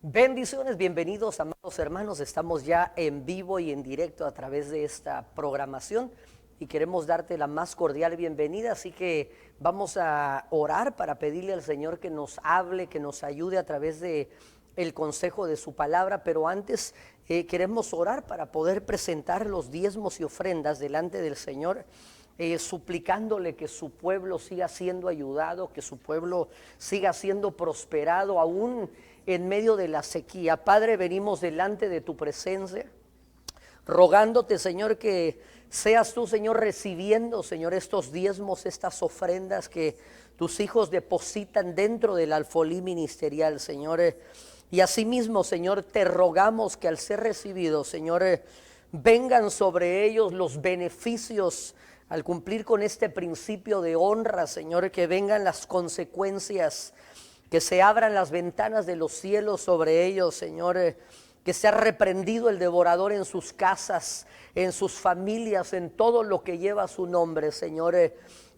Bendiciones, bienvenidos amados hermanos, estamos ya en vivo y en directo a través de esta programación y queremos darte la más cordial bienvenida, así que vamos a orar para pedirle al Señor que nos hable, que nos ayude a través de el consejo de su palabra, pero antes queremos orar para poder presentar los diezmos y ofrendas delante del Señor. Suplicándole que su pueblo siga siendo ayudado, que su pueblo siga siendo prosperado aún en medio de la sequía. Padre, venimos delante de tu presencia, rogándote, Señor, que seas tú, Señor, recibiendo, Señor, estos diezmos, estas ofrendas que tus hijos depositan dentro del alfolí ministerial, Señor. Y asimismo, Señor, te rogamos que al ser recibidos, Señor, vengan sobre ellos los beneficios al cumplir con este principio de honra, Señor, que vengan las consecuencias, que se abran las ventanas de los cielos sobre ellos, Señor, que sea reprendido el devorador en sus casas, en sus familias, en todo lo que lleva su nombre, Señor,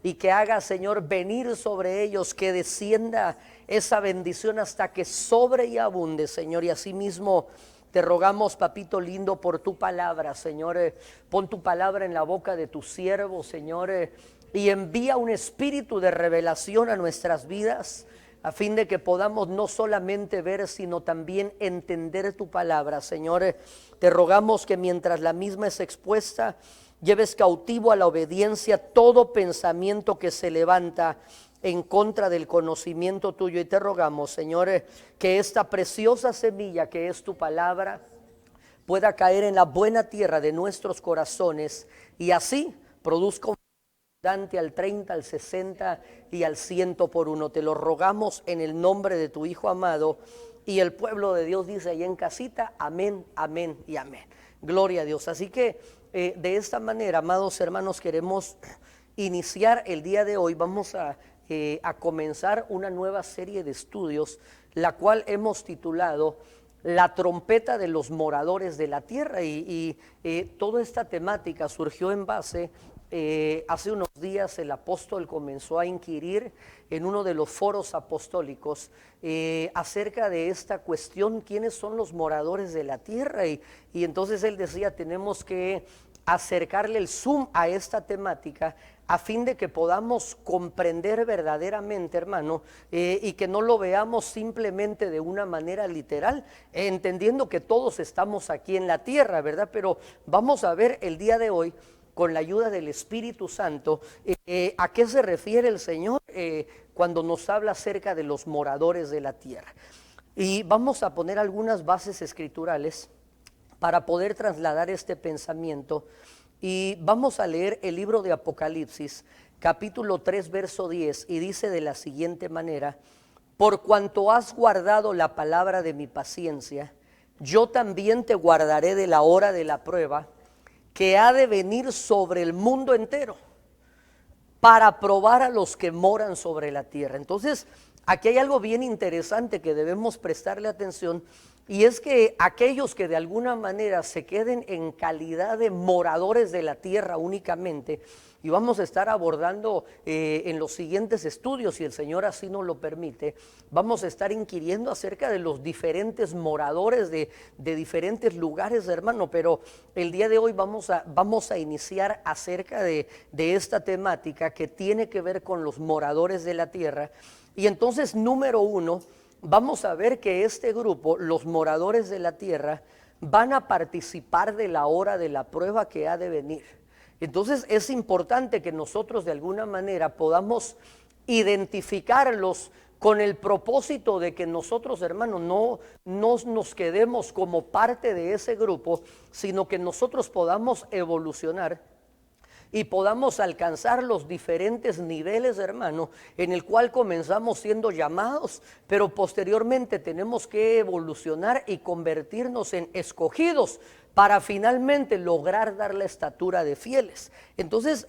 y que haga, Señor, venir sobre ellos, que descienda esa bendición hasta que sobre y abunde, Señor, y asimismo te rogamos, papito lindo, por tu palabra, Señor. Pon tu palabra en la boca de tu siervo, Señor, y envía un espíritu de revelación a nuestras vidas, a fin de que podamos no solamente ver, sino también entender tu palabra, Señor. Te rogamos que mientras la misma es expuesta, lleves cautivo a la obediencia todo pensamiento que se levanta en contra del conocimiento tuyo, y te rogamos, Señor, que esta preciosa semilla que es tu palabra pueda caer en la buena tierra de nuestros corazones y así produzca un abundante al 30, al 60 y al 100 por uno. Te lo rogamos en el nombre de tu Hijo amado, y el pueblo de Dios dice ahí en casita, amén, amén y amén. Gloria a Dios. Así que de esta manera, amados hermanos, queremos iniciar el día de hoy. Vamos a comenzar una nueva serie de estudios, la cual hemos titulado La trompeta de los moradores de la tierra, y toda esta temática surgió en base, hace unos días el apóstol comenzó a inquirir en uno de los foros apostólicos acerca de esta cuestión, quiénes son los moradores de la tierra, y entonces él decía, tenemos que acercarle el zoom a esta temática a fin de que podamos comprender verdaderamente, hermano, y que no lo veamos simplemente de una manera literal, entendiendo que todos estamos aquí en la tierra, ¿verdad? Pero vamos a ver el día de hoy, con la ayuda del Espíritu Santo, a qué se refiere el Señor cuando nos habla acerca de los moradores de la tierra. Y vamos a poner algunas bases escriturales para poder trasladar este pensamiento, y vamos a leer el libro de Apocalipsis, capítulo 3, verso 10, y dice de la siguiente manera: por cuanto has guardado la palabra de mi paciencia, yo también te guardaré de la hora de la prueba que ha de venir sobre el mundo entero, para probar a los que moran sobre la tierra. Entonces, aquí hay algo bien interesante que debemos prestarle atención, y es que aquellos que de alguna manera se queden en calidad de moradores de la tierra únicamente, y vamos a estar abordando en los siguientes estudios, si el Señor así nos lo permite, vamos a estar inquiriendo acerca de los diferentes moradores de diferentes lugares, hermano, pero el día de hoy vamos a iniciar acerca de esta temática que tiene que ver con los moradores de la tierra. Y entonces, número uno, vamos a ver que este grupo, los moradores de la tierra, van a participar de la hora de la prueba que ha de venir. Entonces es importante que nosotros de alguna manera podamos identificarlos con el propósito de que nosotros, hermanos, no nos quedemos como parte de ese grupo, sino que nosotros podamos evolucionar y podamos alcanzar los diferentes niveles, hermano, en el cual comenzamos siendo llamados, pero posteriormente tenemos que evolucionar y convertirnos en escogidos para finalmente lograr dar la estatura de fieles. Entonces,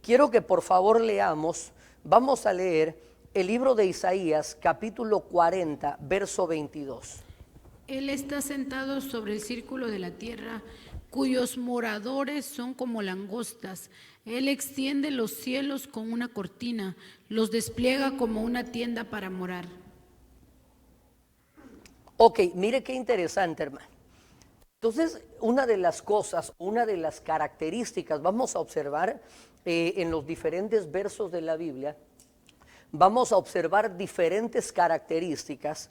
quiero que por favor leamos, vamos a leer el libro de Isaías, capítulo 40, verso 22. Él está sentado sobre el círculo de la tierra, cuyos moradores son como langostas. Él extiende los cielos con una cortina, los despliega como una tienda para morar. Ok, mire qué interesante, hermano. Entonces, una de las cosas, una de las características, vamos a observar en los diferentes versos de la Biblia, vamos a observar diferentes características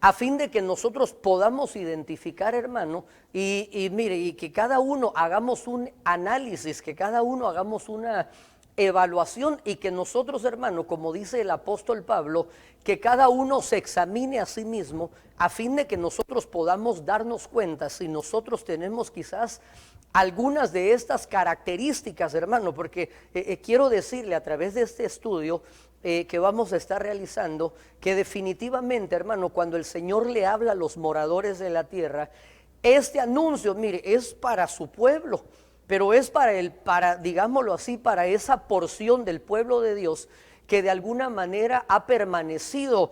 a fin de que nosotros podamos identificar, hermano, y mire, y que cada uno hagamos un análisis, que cada uno hagamos una evaluación y que nosotros, hermano, como dice el apóstol Pablo, que cada uno se examine a sí mismo a fin de que nosotros podamos darnos cuenta si nosotros tenemos quizás algunas de estas características, hermano, porque quiero decirle a través de este estudio que vamos a estar realizando, que definitivamente, hermano, cuando el Señor le habla a los moradores de la tierra, este anuncio, mire, es para su pueblo, pero es para, digámoslo así, para esa porción del pueblo de Dios que de alguna manera ha permanecido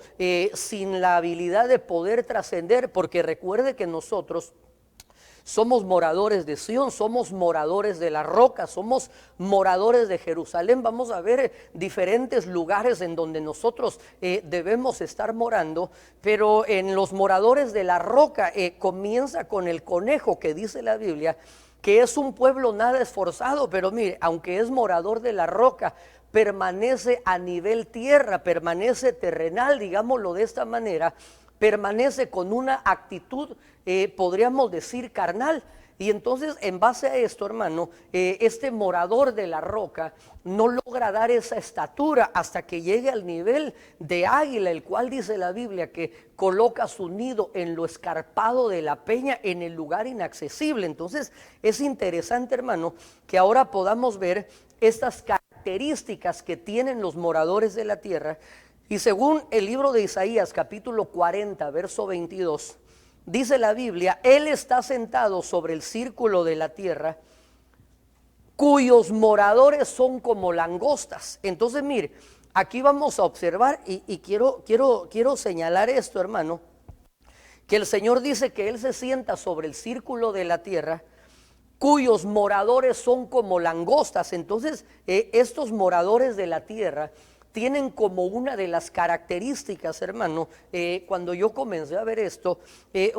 sin la habilidad de poder trascender, porque recuerde que nosotros somos moradores de Sión, somos moradores de la roca, somos moradores de Jerusalén. Vamos a ver diferentes lugares en donde nosotros debemos estar morando, pero en los moradores de la roca comienza con el conejo, que dice la Biblia, que es un pueblo nada esforzado, pero mire, aunque es morador de la roca, permanece a nivel tierra, permanece terrenal, digámoslo de esta manera, permanece con una actitud, podríamos decir, carnal. Y entonces, en base a esto, hermano, este morador de la roca no logra dar esa estatura hasta que llegue al nivel de águila, el cual dice la Biblia que coloca su nido en lo escarpado de la peña, en el lugar inaccesible. Entonces, es interesante, hermano, que ahora podamos ver estas características que tienen los moradores de la tierra. Y según el libro de Isaías, capítulo 40, verso 22, dice la Biblia, Él está sentado sobre el círculo de la tierra, cuyos moradores son como langostas. Entonces, mire, aquí vamos a observar, y quiero señalar esto, hermano, que el Señor dice que Él se sienta sobre el círculo de la tierra, cuyos moradores son como langostas. Entonces, estos moradores de la tierra tienen como una de las características, hermano, cuando yo comencé a ver esto,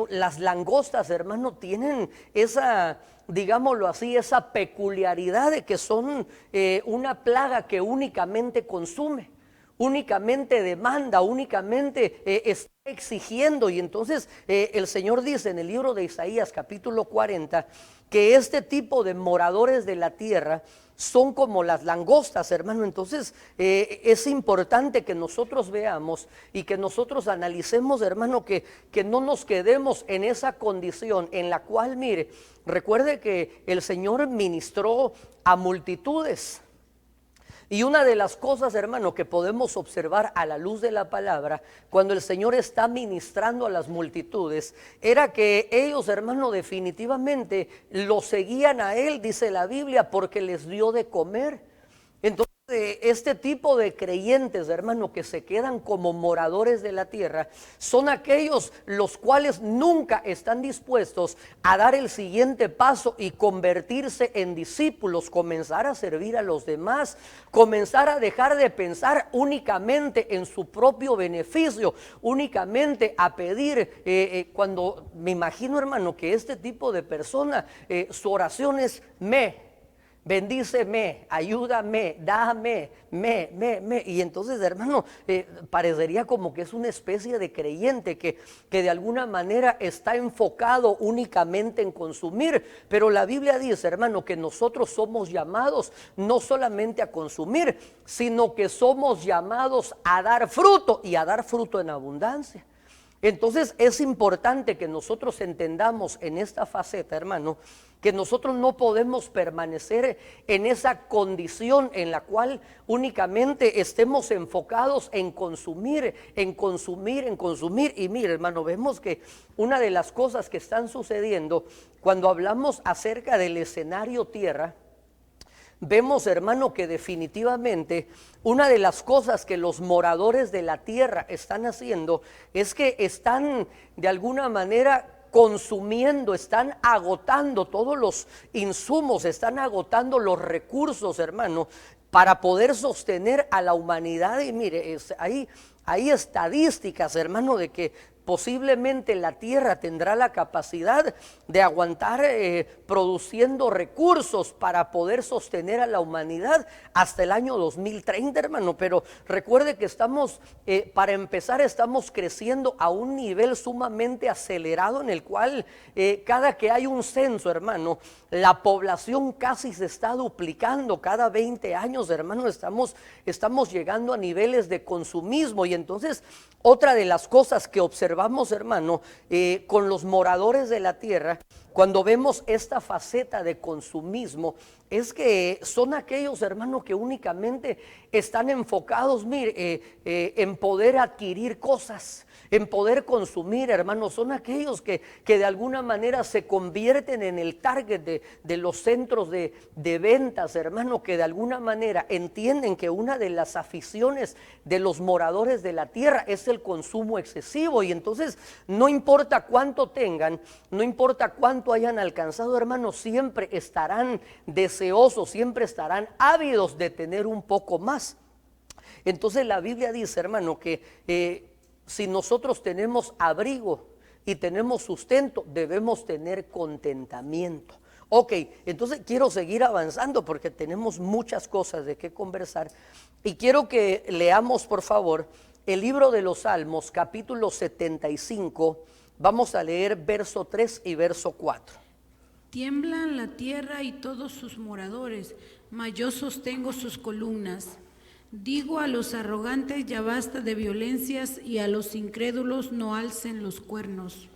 las langostas, hermano, tienen esa, digámoslo así, esa peculiaridad de que son una plaga que únicamente consume, únicamente demanda, únicamente está exigiendo. Y entonces el Señor dice en el libro de Isaías capítulo 40 que este tipo de moradores de la tierra son como las langostas, hermano. Entonces es importante que nosotros veamos y que nosotros analicemos, hermano, que no nos quedemos en esa condición en la cual, mire, recuerde que el Señor ministró a multitudes. Y una de las cosas, hermano, que podemos observar a la luz de la palabra, cuando el Señor está ministrando a las multitudes, era que ellos, hermano, definitivamente lo seguían a Él, dice la Biblia, porque les dio de comer. Entonces, este tipo de creyentes, hermano, que se quedan como moradores de la tierra, son aquellos los cuales nunca están dispuestos a dar el siguiente paso y convertirse en discípulos, comenzar a servir a los demás, comenzar a dejar de pensar únicamente en su propio beneficio, únicamente a pedir, cuando me imagino, hermano, que este tipo de persona, su oración es bendíceme, ayúdame, dame, y entonces, hermano, parecería como que es una especie de creyente que de alguna manera está enfocado únicamente en consumir, pero la Biblia dice, hermano, que nosotros somos llamados no solamente a consumir, sino que somos llamados a dar fruto, y a dar fruto en abundancia. Entonces es importante que nosotros entendamos en esta faceta, hermano, que nosotros no podemos permanecer en esa condición en la cual únicamente estemos enfocados en consumir, en consumir, en consumir. Y mire, hermano, vemos que una de las cosas que están sucediendo cuando hablamos acerca del escenario tierra, vemos, hermano, que definitivamente una de las cosas que los moradores de la tierra están haciendo es que están de alguna manera consumiendo, están agotando todos los insumos, están agotando los recursos, hermano, para poder sostener a la humanidad. Y mire, hay estadísticas, hermano, de que posiblemente la tierra tendrá la capacidad de aguantar produciendo recursos para poder sostener a la humanidad hasta el año 2030, hermano. Pero recuerde que estamos, para empezar, estamos creciendo a un nivel sumamente acelerado en el cual cada que hay un censo, hermano, la población casi se está duplicando cada 20 años, hermano. Estamos llegando a niveles de consumismo. Y entonces otra de las cosas que observamos, hermano, con los moradores de la tierra, cuando vemos esta faceta de consumismo, es que son aquellos, hermanos, que únicamente están enfocados, mire, en poder adquirir cosas, en poder consumir, hermanos. Son aquellos que de alguna manera se convierten en el target de los centros de ventas, hermano, que de alguna manera entienden que una de las aficiones de los moradores de la tierra es el consumo excesivo. Y entonces no importa cuánto tengan, no importa cuánto hayan alcanzado, hermanos, siempre estarán deseosos, siempre estarán ávidos de tener un poco más. Entonces la Biblia dice, hermano, que si nosotros tenemos abrigo y tenemos sustento, debemos tener contentamiento. Ok, entonces quiero seguir avanzando porque tenemos muchas cosas de qué conversar. Y quiero que leamos, por favor, el libro de los Salmos, capítulo 75. Vamos a leer verso 3 y verso 4. Tiemblan la tierra y todos sus moradores, mas yo sostengo sus columnas. Digo a los arrogantes, ya basta de violencias, y a los incrédulos no alcen los cuernos.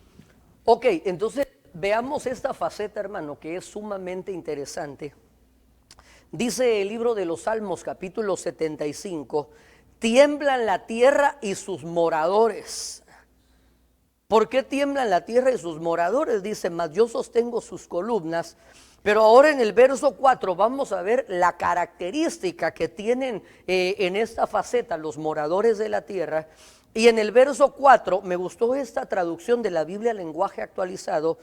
Ok, entonces veamos esta faceta, hermano, que es sumamente interesante. Dice el libro de los Salmos, capítulo 75, tiemblan la tierra y sus moradores. ¿Por qué tiemblan la tierra y sus moradores? Dice, mas yo sostengo sus columnas. Pero ahora en el verso 4 vamos a ver la característica que tienen en esta faceta los moradores de la tierra. Y en el verso 4 me gustó esta traducción de la Biblia lenguaje actualizado.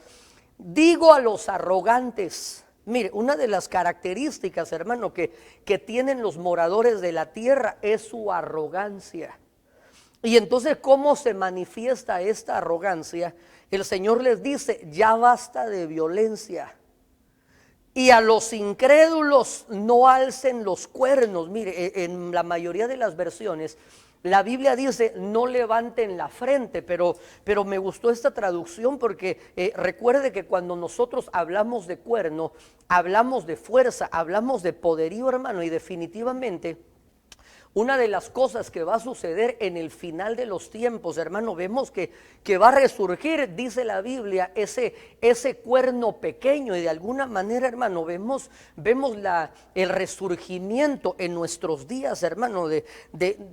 Digo a los arrogantes. Mire, una de las características, hermano, que tienen los moradores de la tierra es su arrogancia. Y entonces, ¿cómo se manifiesta esta arrogancia? El Señor les dice, ya basta de violencia. Y a los incrédulos no alcen los cuernos. Mire, en la mayoría de las versiones la Biblia dice no levanten la frente, pero me gustó esta traducción porque recuerde que cuando nosotros hablamos de cuerno, hablamos de fuerza, hablamos de poderío, hermano, y definitivamente una de las cosas que va a suceder en el final de los tiempos, hermano, vemos que va a resurgir, dice la Biblia, ese cuerno pequeño. Y de alguna manera, hermano, vemos el resurgimiento en nuestros días, hermano, de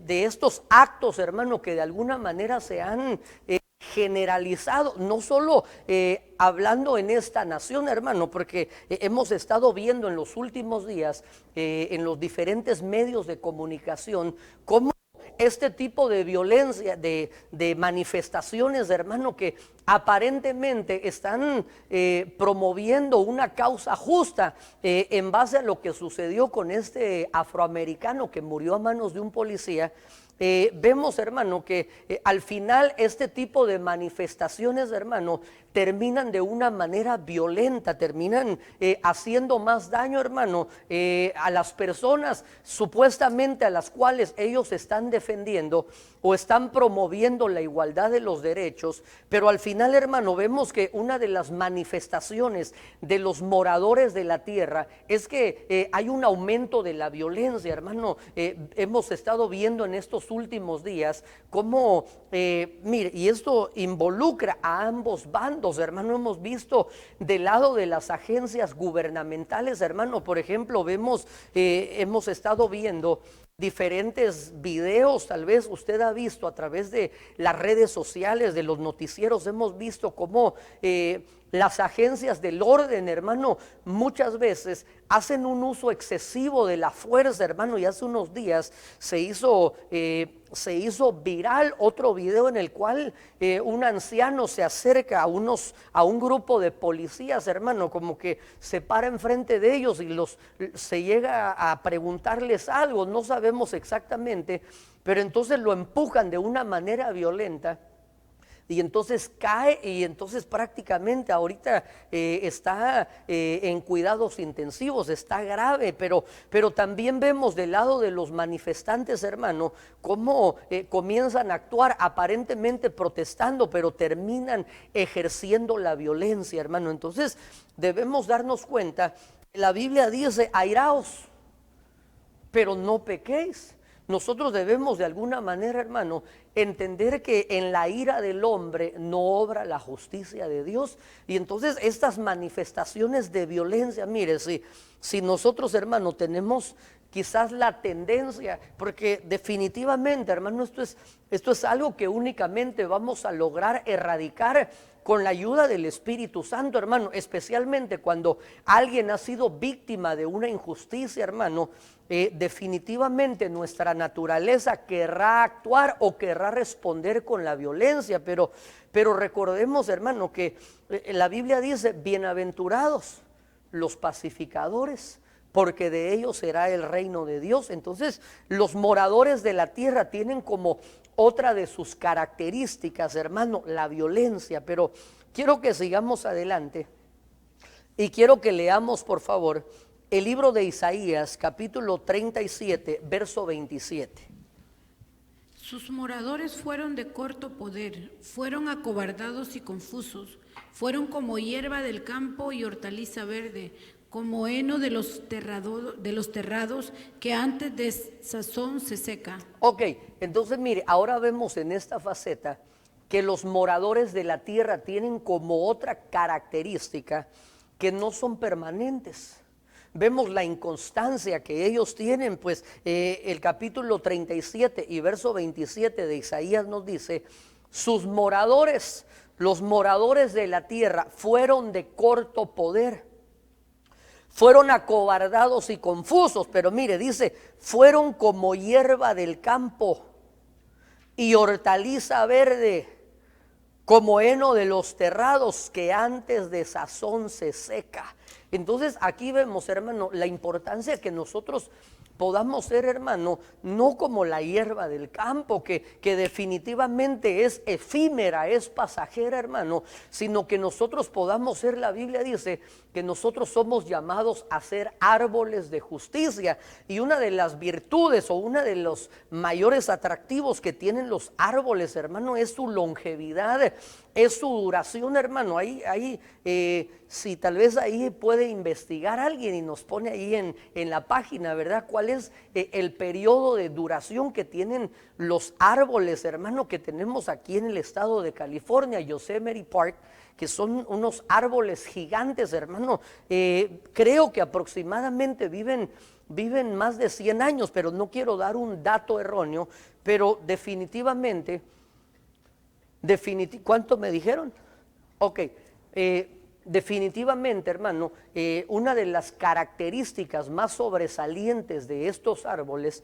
estos actos, hermano, que de alguna manera se han generalizado, no solo hablando en esta nación, hermano, porque hemos estado viendo en los últimos días en los diferentes medios de comunicación cómo este tipo de violencia, de manifestaciones, hermano, que aparentemente están promoviendo una causa justa en base a lo que sucedió con este afroamericano que murió a manos de un policía. Vemos, hermano, que al final este tipo de manifestaciones, hermano, terminan de una manera violenta, terminan haciendo más daño, hermano, a las personas supuestamente a las cuales ellos están defendiendo o están promoviendo la igualdad de los derechos. Pero al final, hermano, vemos que una de las manifestaciones de los moradores de la tierra es que hay un aumento de la violencia, hermano. Hemos estado viendo en estos últimos días cómo, mire, y esto involucra a ambos bandos, hermano. Hemos visto del lado de las agencias gubernamentales, hermano, por ejemplo, hemos estado viendo diferentes videos, tal vez usted ha visto a través de las redes sociales, de los noticieros, hemos visto cómo las agencias del orden, hermano, muchas veces hacen un uso excesivo de la fuerza, hermano. Y hace unos días se hizo viral otro video en el cual un anciano se acerca a un grupo de policías, hermano, como que se para enfrente de ellos y se llega a preguntarles algo, no sabemos exactamente, pero entonces lo empujan de una manera violenta. y entonces cae y entonces prácticamente ahorita está en cuidados intensivos, está grave, pero también vemos del lado de los manifestantes, hermano, cómo comienzan a actuar aparentemente protestando, pero terminan ejerciendo la violencia, hermano. Entonces debemos darnos cuenta, la Biblia dice, airaos, pero no pequéis. Nosotros debemos de alguna manera, hermano, entender que en la ira del hombre no obra la justicia de Dios. Y entonces estas manifestaciones de violencia, mire, si nosotros, hermano, tenemos quizás la tendencia, porque definitivamente, hermano, esto es algo que únicamente vamos a lograr erradicar con la ayuda del Espíritu Santo, hermano, especialmente cuando alguien ha sido víctima de una injusticia, hermano. Definitivamente nuestra naturaleza querrá actuar o querrá responder con la violencia, pero recordemos, hermano, que la Biblia dice, bienaventurados los pacificadores, porque de ellos será el reino de Dios. Entonces, los moradores de la tierra tienen como otra de sus características, hermano, la violencia. Pero quiero que sigamos adelante y quiero que leamos, por favor, el libro de Isaías, capítulo 37, verso 27. Sus moradores fueron de corto poder, fueron acobardados y confusos, fueron como hierba del campo y hortaliza verde, como heno de los terrados que antes de sazón se seca. Ok, entonces mire, ahora vemos en esta faceta que los moradores de la tierra tienen como otra característica que no son permanentes. Vemos la inconstancia que ellos tienen, pues el capítulo 37 y verso 27 de Isaías nos dice, sus moradores, los moradores de la tierra fueron de corto poder, fueron acobardados y confusos, pero mire, dice, fueron como hierba del campo y hortaliza verde, como heno de los terrados que antes de sazón se seca. Entonces aquí vemos, hermano, la importancia que nosotros podamos ser, hermano, no como la hierba del campo, que definitivamente es efímera, es pasajera, hermano, sino que nosotros podamos ser, la Biblia dice, que nosotros somos llamados a ser árboles de justicia. Y una de las virtudes o uno de los mayores atractivos que tienen los árboles, hermano, es su longevidad, es su duración, hermano. Ahí si tal vez ahí puede investigar alguien y nos pone ahí en la página, ¿verdad? ¿Cuál es el periodo de duración que tienen los árboles, hermano, que tenemos aquí en el estado de California, Yosemite Park, que son unos árboles gigantes, hermano? Creo que aproximadamente viven más de 100 años, pero no quiero dar un dato erróneo, pero definitivamente, ¿cuánto me dijeron? Ok, definitivamente, hermano, una de las características más sobresalientes de estos árboles,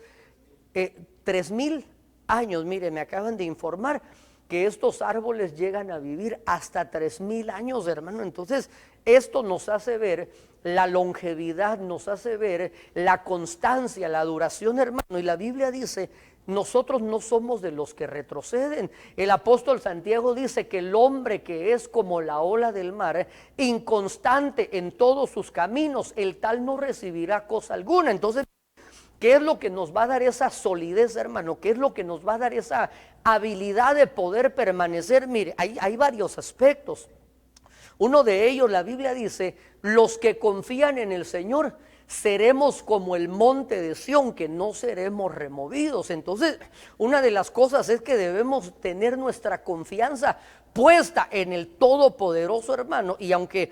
3,000 años, mire, me acaban de informar que estos árboles llegan a vivir hasta 3,000 años, hermano. Entonces, esto nos hace ver la longevidad, nos hace ver la constancia, la duración, hermano. Y la Biblia dice, nosotros no somos de los que retroceden. El apóstol Santiago dice que el hombre que es como la ola del mar, inconstante en todos sus caminos, el tal no recibirá cosa alguna. Entonces, ¿qué es lo que nos va a dar esa solidez, hermano? ¿Qué es lo que nos va a dar esa habilidad de poder permanecer? Mire, hay varios aspectos. Uno de ellos, la Biblia dice, los que confían en el Señor seremos como el monte de Sión, que no seremos removidos. Entonces, una de las cosas es que debemos tener nuestra confianza puesta en el Todopoderoso, hermano. Y aunque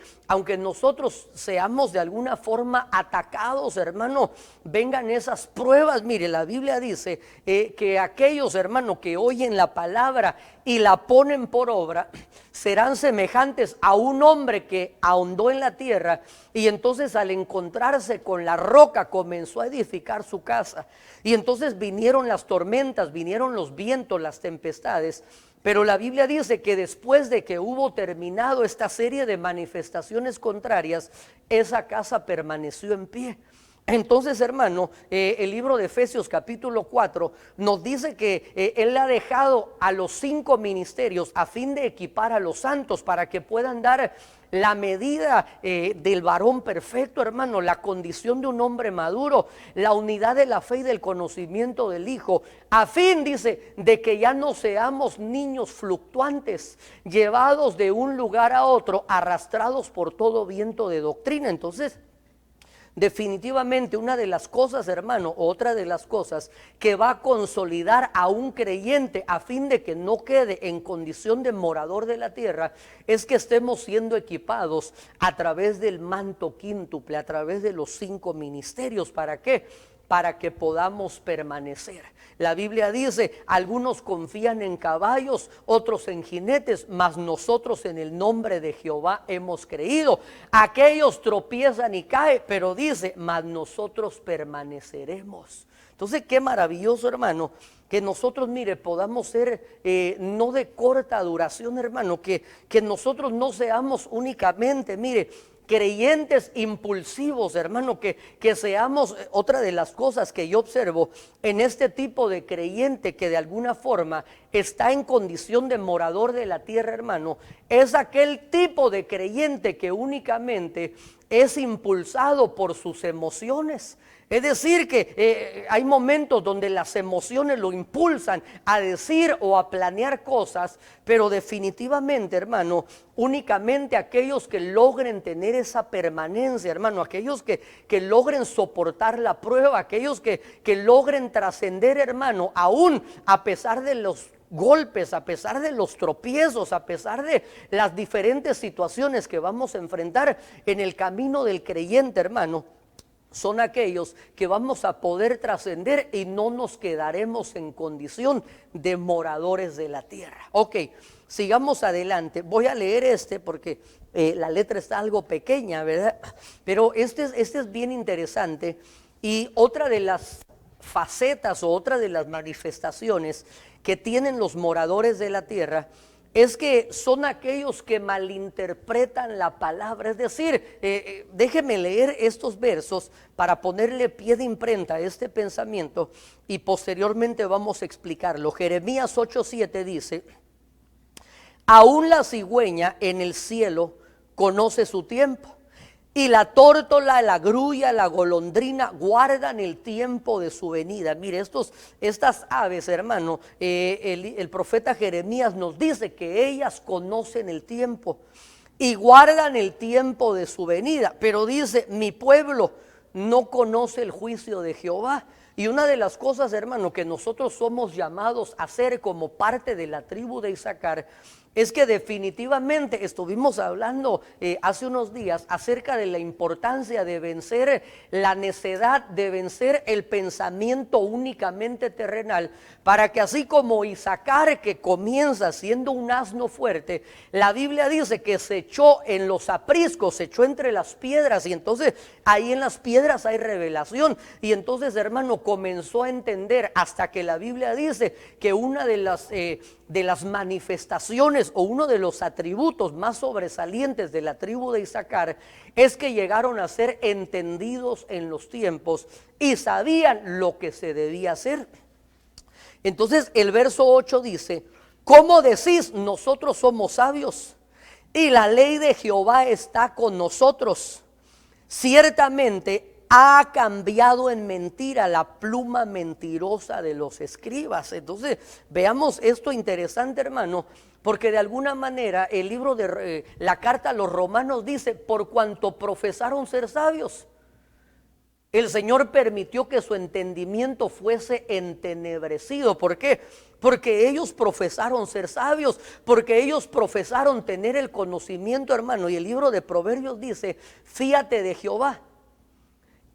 nosotros seamos de alguna forma atacados, hermano, vengan esas pruebas. Mire, la Biblia dice que aquellos, hermano, que oyen la palabra y la ponen por obra, serán semejantes a un hombre que ahondó en la tierra y entonces al encontrarse con la roca comenzó a edificar su casa. Y entonces vinieron las tormentas, vinieron los vientos, las tempestades. Pero la Biblia dice que después de que hubo terminado esta serie de manifestaciones contrarias, esa casa permaneció en pie. Entonces, hermano, el libro de Efesios capítulo 4 nos dice que Él ha dejado a los 5 ministerios a fin de equipar a los santos para que puedan dar la medida del varón perfecto, hermano, la condición de un hombre maduro, la unidad de la fe y del conocimiento del Hijo, a fin, dice, de que ya no seamos niños fluctuantes, llevados de un lugar a otro, arrastrados por todo viento de doctrina. Entonces, definitivamente una de las cosas, hermano, otra de las cosas que va a consolidar a un creyente a fin de que no quede en condición de morador de la tierra, es que estemos siendo equipados a través del manto quíntuple, a través de los 5 ministerios. ¿Para qué? Para que podamos permanecer. La Biblia dice, algunos confían en caballos, otros en jinetes, mas nosotros en el nombre de Jehová hemos creído. Aquellos tropiezan y caen, pero dice, mas nosotros permaneceremos. Entonces, qué maravilloso, hermano, que nosotros, mire, podamos ser no de corta duración, hermano, que nosotros no seamos únicamente, mire, creyentes impulsivos, hermano, que seamos. Otra de las cosas que yo observo en este tipo de creyente que de alguna forma está en condición de morador de la tierra, hermano, es aquel tipo de creyente que únicamente es impulsado por sus emociones. Es decir que hay momentos donde las emociones lo impulsan a decir o a planear cosas, pero definitivamente, hermano, únicamente aquellos que logren tener esa permanencia, hermano, aquellos que logren soportar la prueba, aquellos que logren trascender, hermano, aún a pesar de los golpes, a pesar de los tropiezos, a pesar de las diferentes situaciones que vamos a enfrentar en el camino del creyente, hermano, son aquellos que vamos a poder trascender y no nos quedaremos en condición de moradores de la tierra. Ok, sigamos adelante. Voy a leer porque la letra está algo pequeña, ¿verdad? Pero este es bien interesante. Y otra de las facetas o otra de las manifestaciones que tienen los moradores de la tierra es que son aquellos que malinterpretan la palabra. Es decir, déjeme leer estos versos para ponerle pie de imprenta a este pensamiento y posteriormente vamos a explicarlo. Jeremías 8:7 dice: aún la cigüeña en el cielo conoce su tiempo, y la tórtola, la grulla, la golondrina guardan el tiempo de su venida. Mire, estas aves, hermano, el profeta Jeremías nos dice que ellas conocen el tiempo y guardan el tiempo de su venida. Pero dice, mi pueblo no conoce el juicio de Jehová. Y una de las cosas, hermano, que nosotros somos llamados a hacer como parte de la tribu de Isaacar, es que definitivamente estuvimos hablando hace unos días acerca de la importancia de vencer la necedad, de vencer el pensamiento únicamente terrenal, para que así como Isaacar, que comienza siendo un asno fuerte, la Biblia dice que se echó en los apriscos, se echó entre las piedras, y entonces ahí en las piedras hay revelación, y entonces, hermano, comenzó a entender, hasta que la Biblia dice que una de las manifestaciones o uno de los atributos más sobresalientes de la tribu de Isaacar es que llegaron a ser entendidos en los tiempos y sabían lo que se debía hacer. Entonces el verso 8 dice: ¿cómo decís nosotros somos sabios y la ley de Jehová está con nosotros? Ciertamente ha cambiado en mentira la pluma mentirosa de los escribas. Entonces veamos esto interesante, hermano, porque de alguna manera el libro de la carta a los romanos dice: por cuanto profesaron ser sabios, el Señor permitió que su entendimiento fuese entenebrecido. ¿Por qué? Porque ellos profesaron ser sabios, porque ellos profesaron tener el conocimiento, hermano. Y el libro de Proverbios dice: fíate de Jehová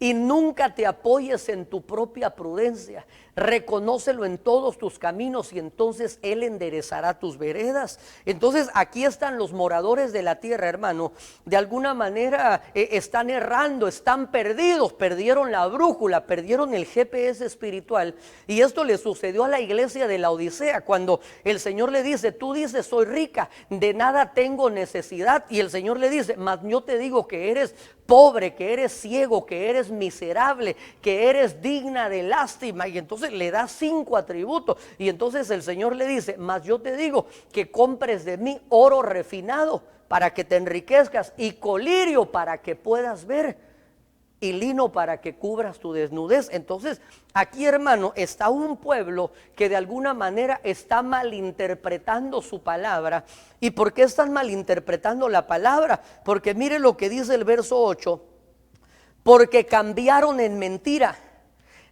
y nunca te apoyes en tu propia prudencia. reconócelo en todos tus caminos y entonces Él enderezará tus veredas. Entonces aquí están los moradores de la tierra, hermano, de alguna manera están errando, están perdidos, perdieron la brújula, perdieron el GPS espiritual. Y esto le sucedió a la iglesia de la Odisea, cuando el Señor le dice, tú dices soy rica, de nada tengo necesidad, y el Señor le dice, mas yo te digo que eres pobre, que eres ciego, que eres miserable, que eres digna de lástima. Y entonces le da 5 atributos, y entonces el Señor le dice, mas yo te digo que compres de mí oro refinado para que te enriquezcas, y colirio para que puedas ver, y lino para que cubras tu desnudez. Entonces aquí, hermano, está un pueblo que de alguna manera está malinterpretando su palabra. ¿Y por qué están malinterpretando la palabra? Porque mire lo que dice el verso 8, porque cambiaron en mentira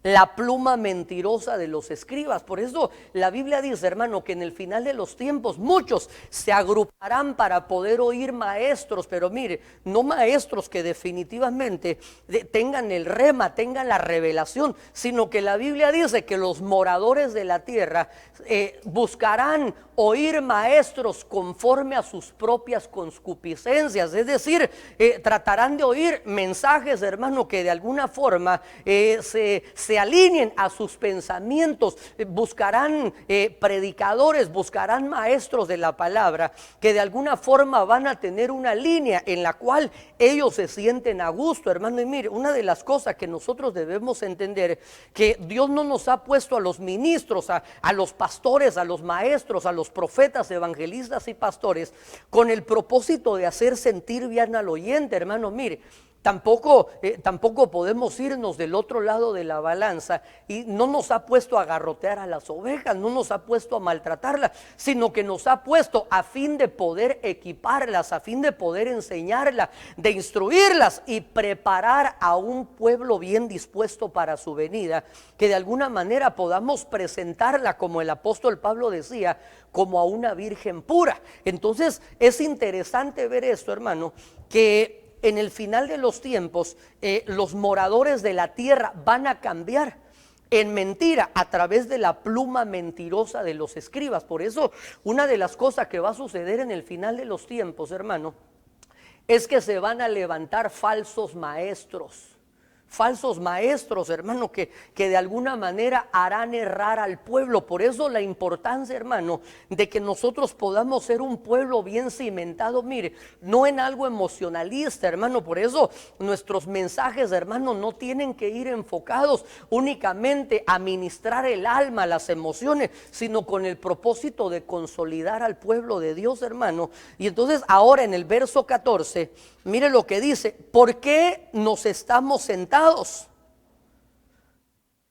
la pluma mentirosa de los escribas. Por eso la Biblia dice, hermano, que en el final de los tiempos muchos se agruparán para poder oír maestros, pero mire, no maestros que definitivamente tengan el rema, tengan la revelación, sino que la Biblia dice que los moradores de la tierra buscarán oír maestros conforme a sus propias concupiscencias, es decir, tratarán de oír mensajes, hermano, que de alguna forma se alineen a sus pensamientos. Buscarán predicadores, buscarán maestros de la palabra que de alguna forma van a tener una línea en la cual ellos se sienten a gusto, hermano. Y mire, una de las cosas que nosotros debemos entender, que Dios no nos ha puesto a los ministros, a los pastores, a los maestros, a los profetas, evangelistas y pastores con el propósito de hacer sentir bien al oyente, hermano. Mire, tampoco podemos irnos del otro lado de la balanza, y no nos ha puesto a garrotear a las ovejas, no nos ha puesto a maltratarlas, sino que nos ha puesto a fin de poder equiparlas, a fin de poder enseñarlas, de instruirlas y preparar a un pueblo bien dispuesto para su venida, que de alguna manera podamos presentarla, como el apóstol Pablo decía, como a una virgen pura. Entonces es interesante ver esto, hermano, que en el final de los tiempos los moradores de la tierra van a cambiar en mentira a través de la pluma mentirosa de los escribas. Por eso una de las cosas que va a suceder en el final de los tiempos, hermano, es que se van a levantar falsos maestros, hermano, que de alguna manera harán errar al pueblo. Por eso la importancia, hermano, de que nosotros podamos ser un pueblo bien cimentado, mire, no en algo emocionalista, hermano. Por eso nuestros mensajes, hermano, no tienen que ir enfocados únicamente a ministrar el alma, las emociones, sino con el propósito de consolidar al pueblo de Dios, hermano. Y entonces ahora en el verso 14, mire lo que dice, ¿por qué nos estamos sentados?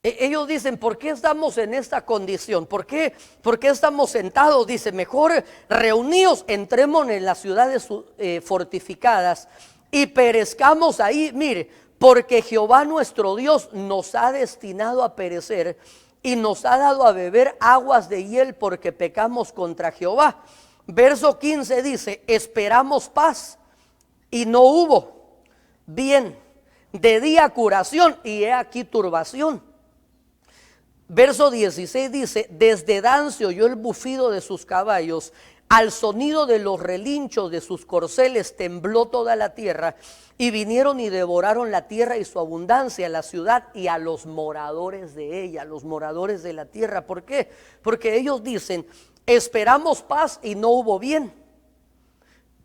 Ellos dicen, ¿por qué estamos en esta condición? ¿Por qué estamos sentados? Dice, mejor reuníos, entremos en las ciudades fortificadas y perezcamos ahí. Mire, porque Jehová nuestro Dios nos ha destinado a perecer y nos ha dado a beber aguas de hiel porque pecamos contra Jehová. Verso 15 dice, esperamos paz y no hubo, bien, de día curación y he aquí turbación. Verso 16 dice, desde Dan se oyó el bufido de sus caballos, al sonido de los relinchos de sus corceles tembló toda la tierra, y vinieron y devoraron la tierra y su abundancia, la ciudad y a los moradores de ella, los moradores de la tierra. ¿Por qué? Porque ellos dicen, esperamos paz y no hubo bien.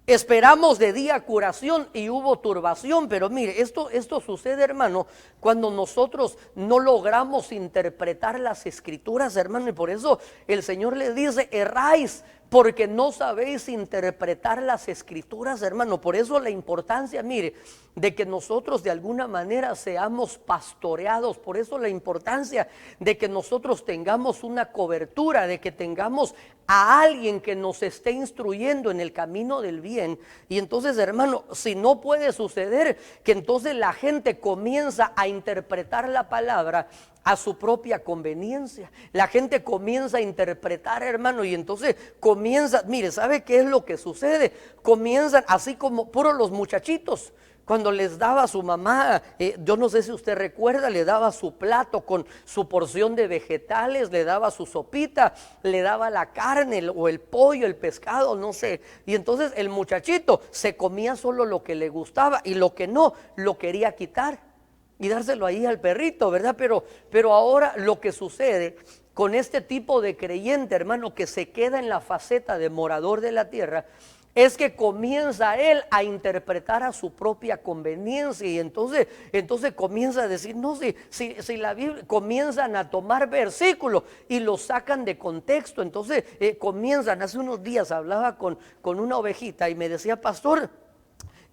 Esperamos de día curación y hubo turbación. Pero mire, esto sucede, hermano, cuando nosotros no logramos interpretar las escrituras, hermano. Y por eso el Señor le dice, erráis porque no sabéis interpretar las escrituras, hermano. Por eso la importancia, mire, de que nosotros de alguna manera seamos pastoreados. Por eso la importancia de que nosotros tengamos una cobertura, de que tengamos a alguien que nos esté instruyendo en el camino del bien. Y entonces, hermano, si no puede suceder que entonces la gente comienza a interpretar la palabra a su propia conveniencia, la gente comienza a interpretar, hermano, y entonces comienza, mire, ¿sabe qué es lo que sucede? Comienzan así como puros los muchachitos, Cuando les daba a su mamá, yo no sé si usted recuerda, le daba su plato con su porción de vegetales, le daba su sopita, le daba la carne o el pollo, el pescado, no sé. Y entonces el muchachito se comía solo lo que le gustaba y lo que no, lo quería quitar y dárselo ahí al perrito, ¿verdad? Pero ahora lo que sucede con este tipo de creyente, hermano, que se queda en la faceta de morador de la tierra, es que comienza él a interpretar a su propia conveniencia y entonces comienza a decir, no, si la Biblia, comienzan a tomar versículos y los sacan de contexto. Entonces comienzan, hace unos días hablaba con una ovejita y me decía, pastor,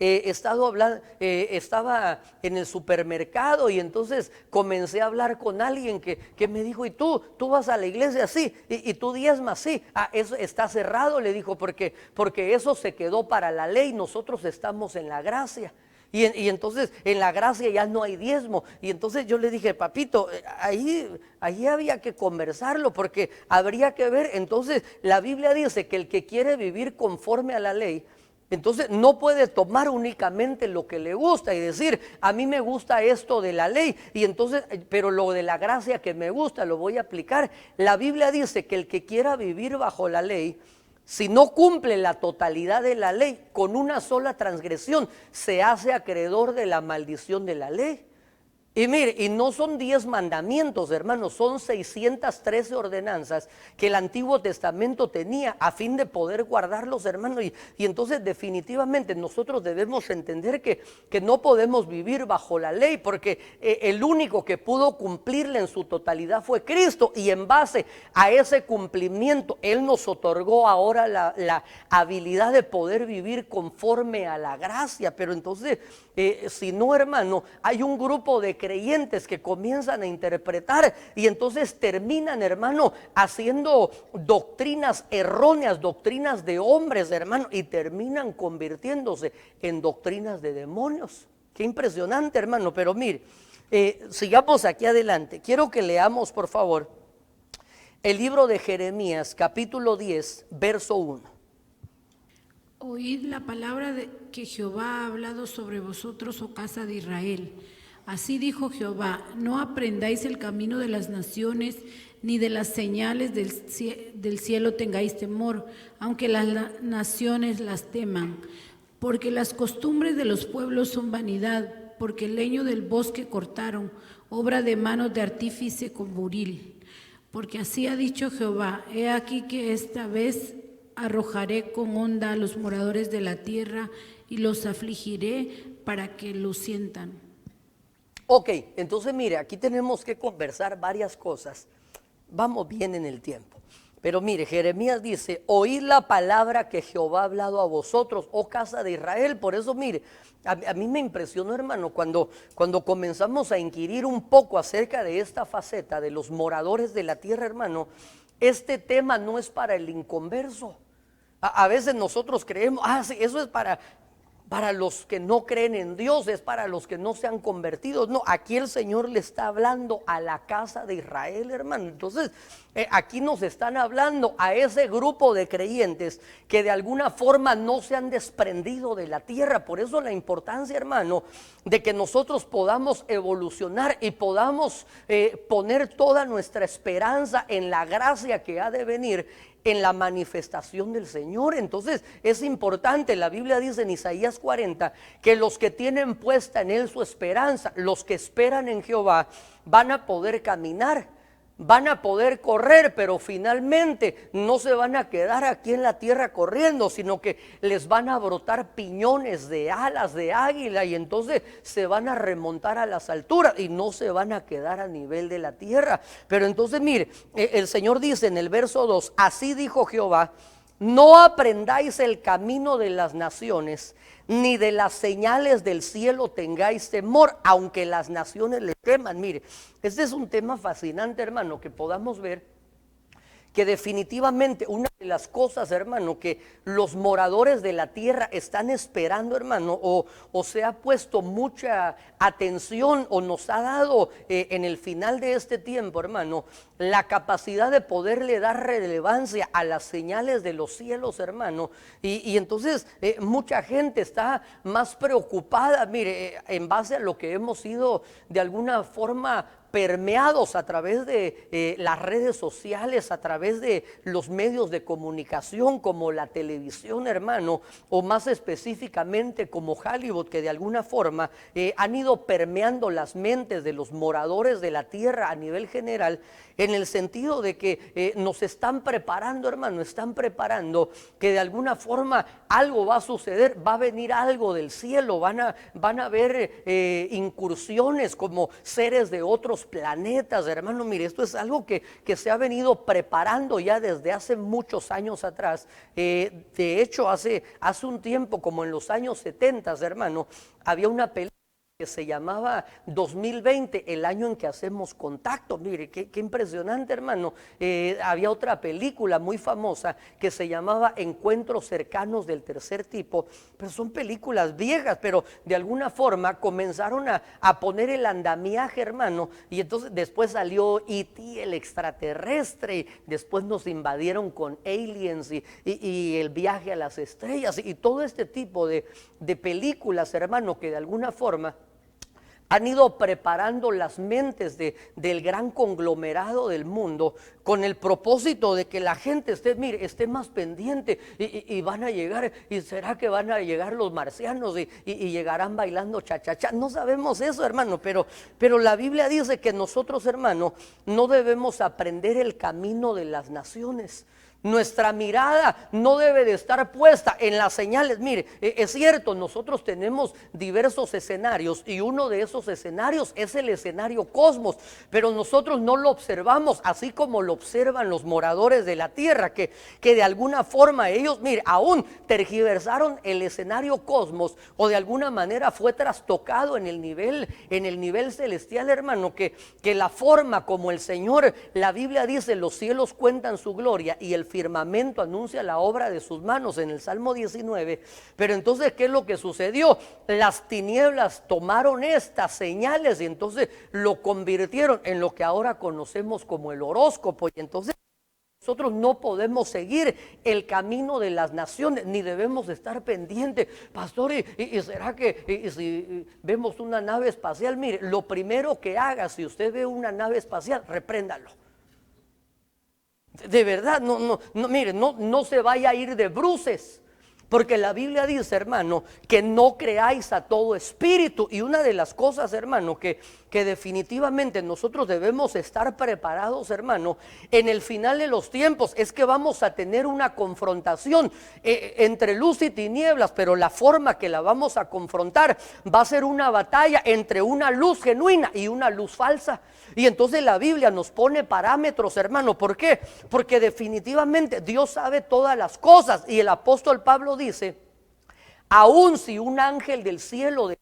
estaba en el supermercado y entonces comencé a hablar con alguien que me dijo, ¿y tú vas a la iglesia? Sí, y tú diezmas, sí. Eso está cerrado, le dijo, porque eso se quedó para la ley, nosotros estamos en la gracia. Y entonces en la gracia ya no hay diezmo. Y entonces yo le dije, papito, ahí había que conversarlo, porque habría que ver. Entonces la Biblia dice que el que quiere vivir conforme a la ley, entonces no puede tomar únicamente lo que le gusta y decir, a mí me gusta esto de la ley, y entonces, pero lo de la gracia que me gusta lo voy a aplicar. La Biblia dice que el que quiera vivir bajo la ley, si no cumple la totalidad de la ley, con una sola transgresión, se hace acreedor de la maldición de la ley. Y mire, y no son 10 mandamientos, hermanos, son 613 ordenanzas que el Antiguo Testamento tenía a fin de poder guardarlos, hermanos. Y entonces definitivamente nosotros debemos entender que no podemos vivir bajo la ley, porque el único que pudo cumplirla en su totalidad fue Cristo, y en base a ese cumplimiento Él nos otorgó ahora la habilidad de poder vivir conforme a la gracia. Pero entonces, si no, hermano, hay un grupo de creyentes que comienzan a interpretar y entonces terminan, hermano, haciendo doctrinas erróneas, doctrinas de hombres, hermano, y terminan convirtiéndose en doctrinas de demonios. Qué impresionante, hermano. Pero mire, sigamos aquí adelante. Quiero que leamos, por favor, el libro de Jeremías, capítulo 10, verso 1. Oíd la palabra que Jehová ha hablado sobre vosotros, oh casa de Israel. Así dijo Jehová, no aprendáis el camino de las naciones, ni de las señales del cielo tengáis temor, aunque las naciones las teman. Porque las costumbres de los pueblos son vanidad, porque el leño del bosque cortaron, obra de manos de artífice con buril. Porque así ha dicho Jehová, he aquí que esta vez arrojaré con honda a los moradores de la tierra y los afligiré para que lo sientan. Ok, entonces mire, aquí tenemos que conversar varias cosas. Vamos bien en el tiempo. Pero mire, Jeremías dice, oíd la palabra que Jehová ha hablado a vosotros, oh casa de Israel. Por eso mire, a mí me impresionó, hermano, cuando comenzamos a inquirir un poco acerca de esta faceta de los moradores de la tierra, hermano. Este tema no es para el inconverso. A veces nosotros creemos, sí, eso es para los que no creen en Dios, es para los que no se han convertido. No, aquí el Señor le está hablando a la casa de Israel, hermano. Entonces, aquí nos están hablando a ese grupo de creyentes que de alguna forma no se han desprendido de la tierra. Por eso la importancia, hermano, de que nosotros podamos evolucionar y podamos poner toda nuestra esperanza en la gracia que ha de venir, en la manifestación del Señor. Entonces es importante, la Biblia dice en Isaías 40, que los que tienen puesta en Él su esperanza, los que esperan en Jehová, van a poder caminar, van a poder correr, pero finalmente no se van a quedar aquí en la tierra corriendo, sino que les van a brotar piñones de alas de águila, y entonces se van a remontar a las alturas y no se van a quedar a nivel de la tierra. Pero entonces mire, el Señor dice en el verso 2, así dijo Jehová, no aprendáis el camino de las naciones, ni de las señales del cielo tengáis temor, aunque las naciones le teman. Mire, este es un tema fascinante, hermano, que podamos ver que definitivamente una de las cosas, hermano, que los moradores de la tierra están esperando, hermano, o se ha puesto mucha atención o nos ha dado en el final de este tiempo, hermano, la capacidad de poderle dar relevancia a las señales de los cielos, hermano. Y entonces mucha gente está más preocupada, mire, en base a lo que hemos sido de alguna forma permeados a través de las redes sociales, a través de los medios de comunicación como la televisión, hermano, o más específicamente como Hollywood, que de alguna forma han ido permeando las mentes de los moradores de la tierra a nivel general, en el sentido de que nos están preparando, hermano, están preparando que de alguna forma algo va a suceder, va a venir algo del cielo, van a haber incursiones como seres de otros planetas, hermano. Mire, esto es algo que se ha venido preparando ya desde hace muchos años atrás. De hecho, hace un tiempo, como en los años 70, hermano, había una película que se llamaba 2020, el año en que hacemos contacto. Mire, qué impresionante, hermano. Había otra película muy famosa que se llamaba Encuentros cercanos del tercer tipo, pero son películas viejas, pero de alguna forma comenzaron a poner el andamiaje, hermano, y entonces después salió E.T., el extraterrestre, y después nos invadieron con aliens y el viaje a las estrellas, y todo este tipo de películas, hermano, que de alguna forma han ido preparando las mentes del gran conglomerado del mundo con el propósito de que la gente esté más pendiente y van a llegar, y será que van a llegar los marcianos y llegarán bailando cha-cha-cha. No sabemos eso, hermano, pero la Biblia dice que nosotros, hermano, no debemos aprender el camino de las naciones. Nuestra mirada no debe de estar puesta en las señales. Mire, es cierto, nosotros tenemos diversos escenarios y uno de esos escenarios es el escenario cosmos, pero nosotros no lo observamos así como lo observan los moradores de la tierra, que de alguna forma ellos, mire, aún tergiversaron el escenario cosmos, o de alguna manera fue trastocado en el nivel celestial, hermano, que la forma como el Señor, la Biblia dice, los cielos cuentan su gloria y el firmamento anuncia la obra de sus manos, en el Salmo 19. Pero entonces, ¿qué es lo que sucedió? Las tinieblas tomaron estas señales y entonces lo convirtieron en lo que ahora conocemos como el horóscopo. Y entonces nosotros no podemos seguir el camino de las naciones, ni debemos estar pendientes. Pastor, ¿y será que si vemos una nave espacial? Mire, lo primero que haga, si usted ve una nave espacial, repréndalo. De verdad, mire, no se vaya a ir de bruces, porque la Biblia dice, hermano, que no creáis a todo espíritu. Y una de las cosas, hermano, que definitivamente nosotros debemos estar preparados, hermano, en el final de los tiempos, es que vamos a tener una confrontación entre luz y tinieblas, pero la forma que la vamos a confrontar va a ser una batalla entre una luz genuina y una luz falsa. Y entonces la Biblia nos pone parámetros, hermano. ¿Por qué? Porque definitivamente Dios sabe todas las cosas, y el apóstol Pablo dice, aun si un ángel del cielo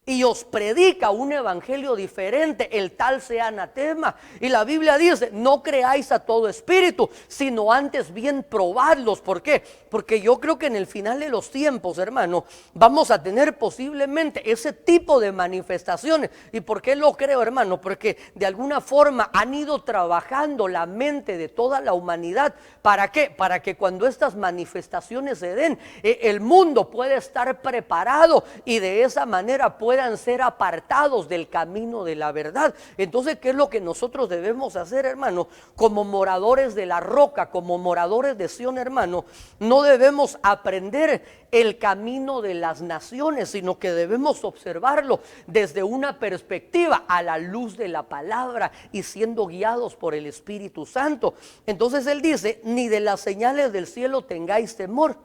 y os predica un evangelio diferente, el tal sea anatema. Y la Biblia dice, no creáis a todo espíritu, sino antes bien probadlos. ¿Por qué? Porque yo creo que en el final de los tiempos, hermano, vamos a tener posiblemente ese tipo de manifestaciones. ¿Y por qué lo creo, hermano? Porque de alguna forma han ido trabajando la mente de toda la humanidad. ¿Para qué? Para que cuando estas manifestaciones se den, el mundo pueda estar preparado y de esa manera puedan ser apartados del camino de la verdad. Entonces, ¿qué es lo que nosotros debemos hacer, hermano? Como moradores de la roca, como moradores de Sión, hermano, no debemos aprender el camino de las naciones, sino que debemos observarlo desde una perspectiva a la luz de la palabra y siendo guiados por el Espíritu Santo. Entonces él dice, ni de las señales del cielo tengáis temor,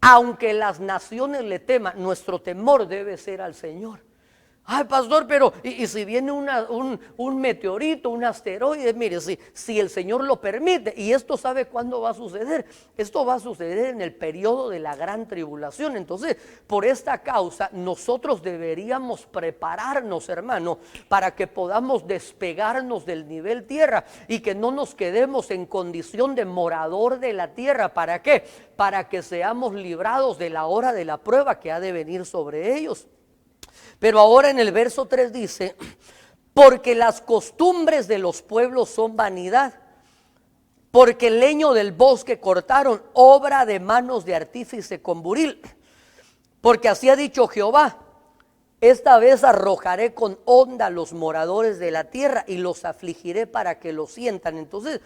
aunque las naciones le teman. Nuestro temor debe ser al Señor. Ay, pastor, pero ¿y si viene un meteorito, un asteroide? Mire, si el Señor lo permite, y esto sabe cuándo va a suceder. Esto va a suceder en el periodo de la gran tribulación. Entonces, por esta causa, nosotros deberíamos prepararnos, hermano, para que podamos despegarnos del nivel tierra y que no nos quedemos en condición de morador de la tierra. ¿Para qué? Para que seamos librados de la hora de la prueba que ha de venir sobre ellos. Pero ahora en el verso 3 dice, porque las costumbres de los pueblos son vanidad. Porque el leño del bosque cortaron, obra de manos de artífice con buril. Porque así ha dicho Jehová: esta vez arrojaré con honda a los moradores de la tierra y los afligiré para que lo sientan. Entonces,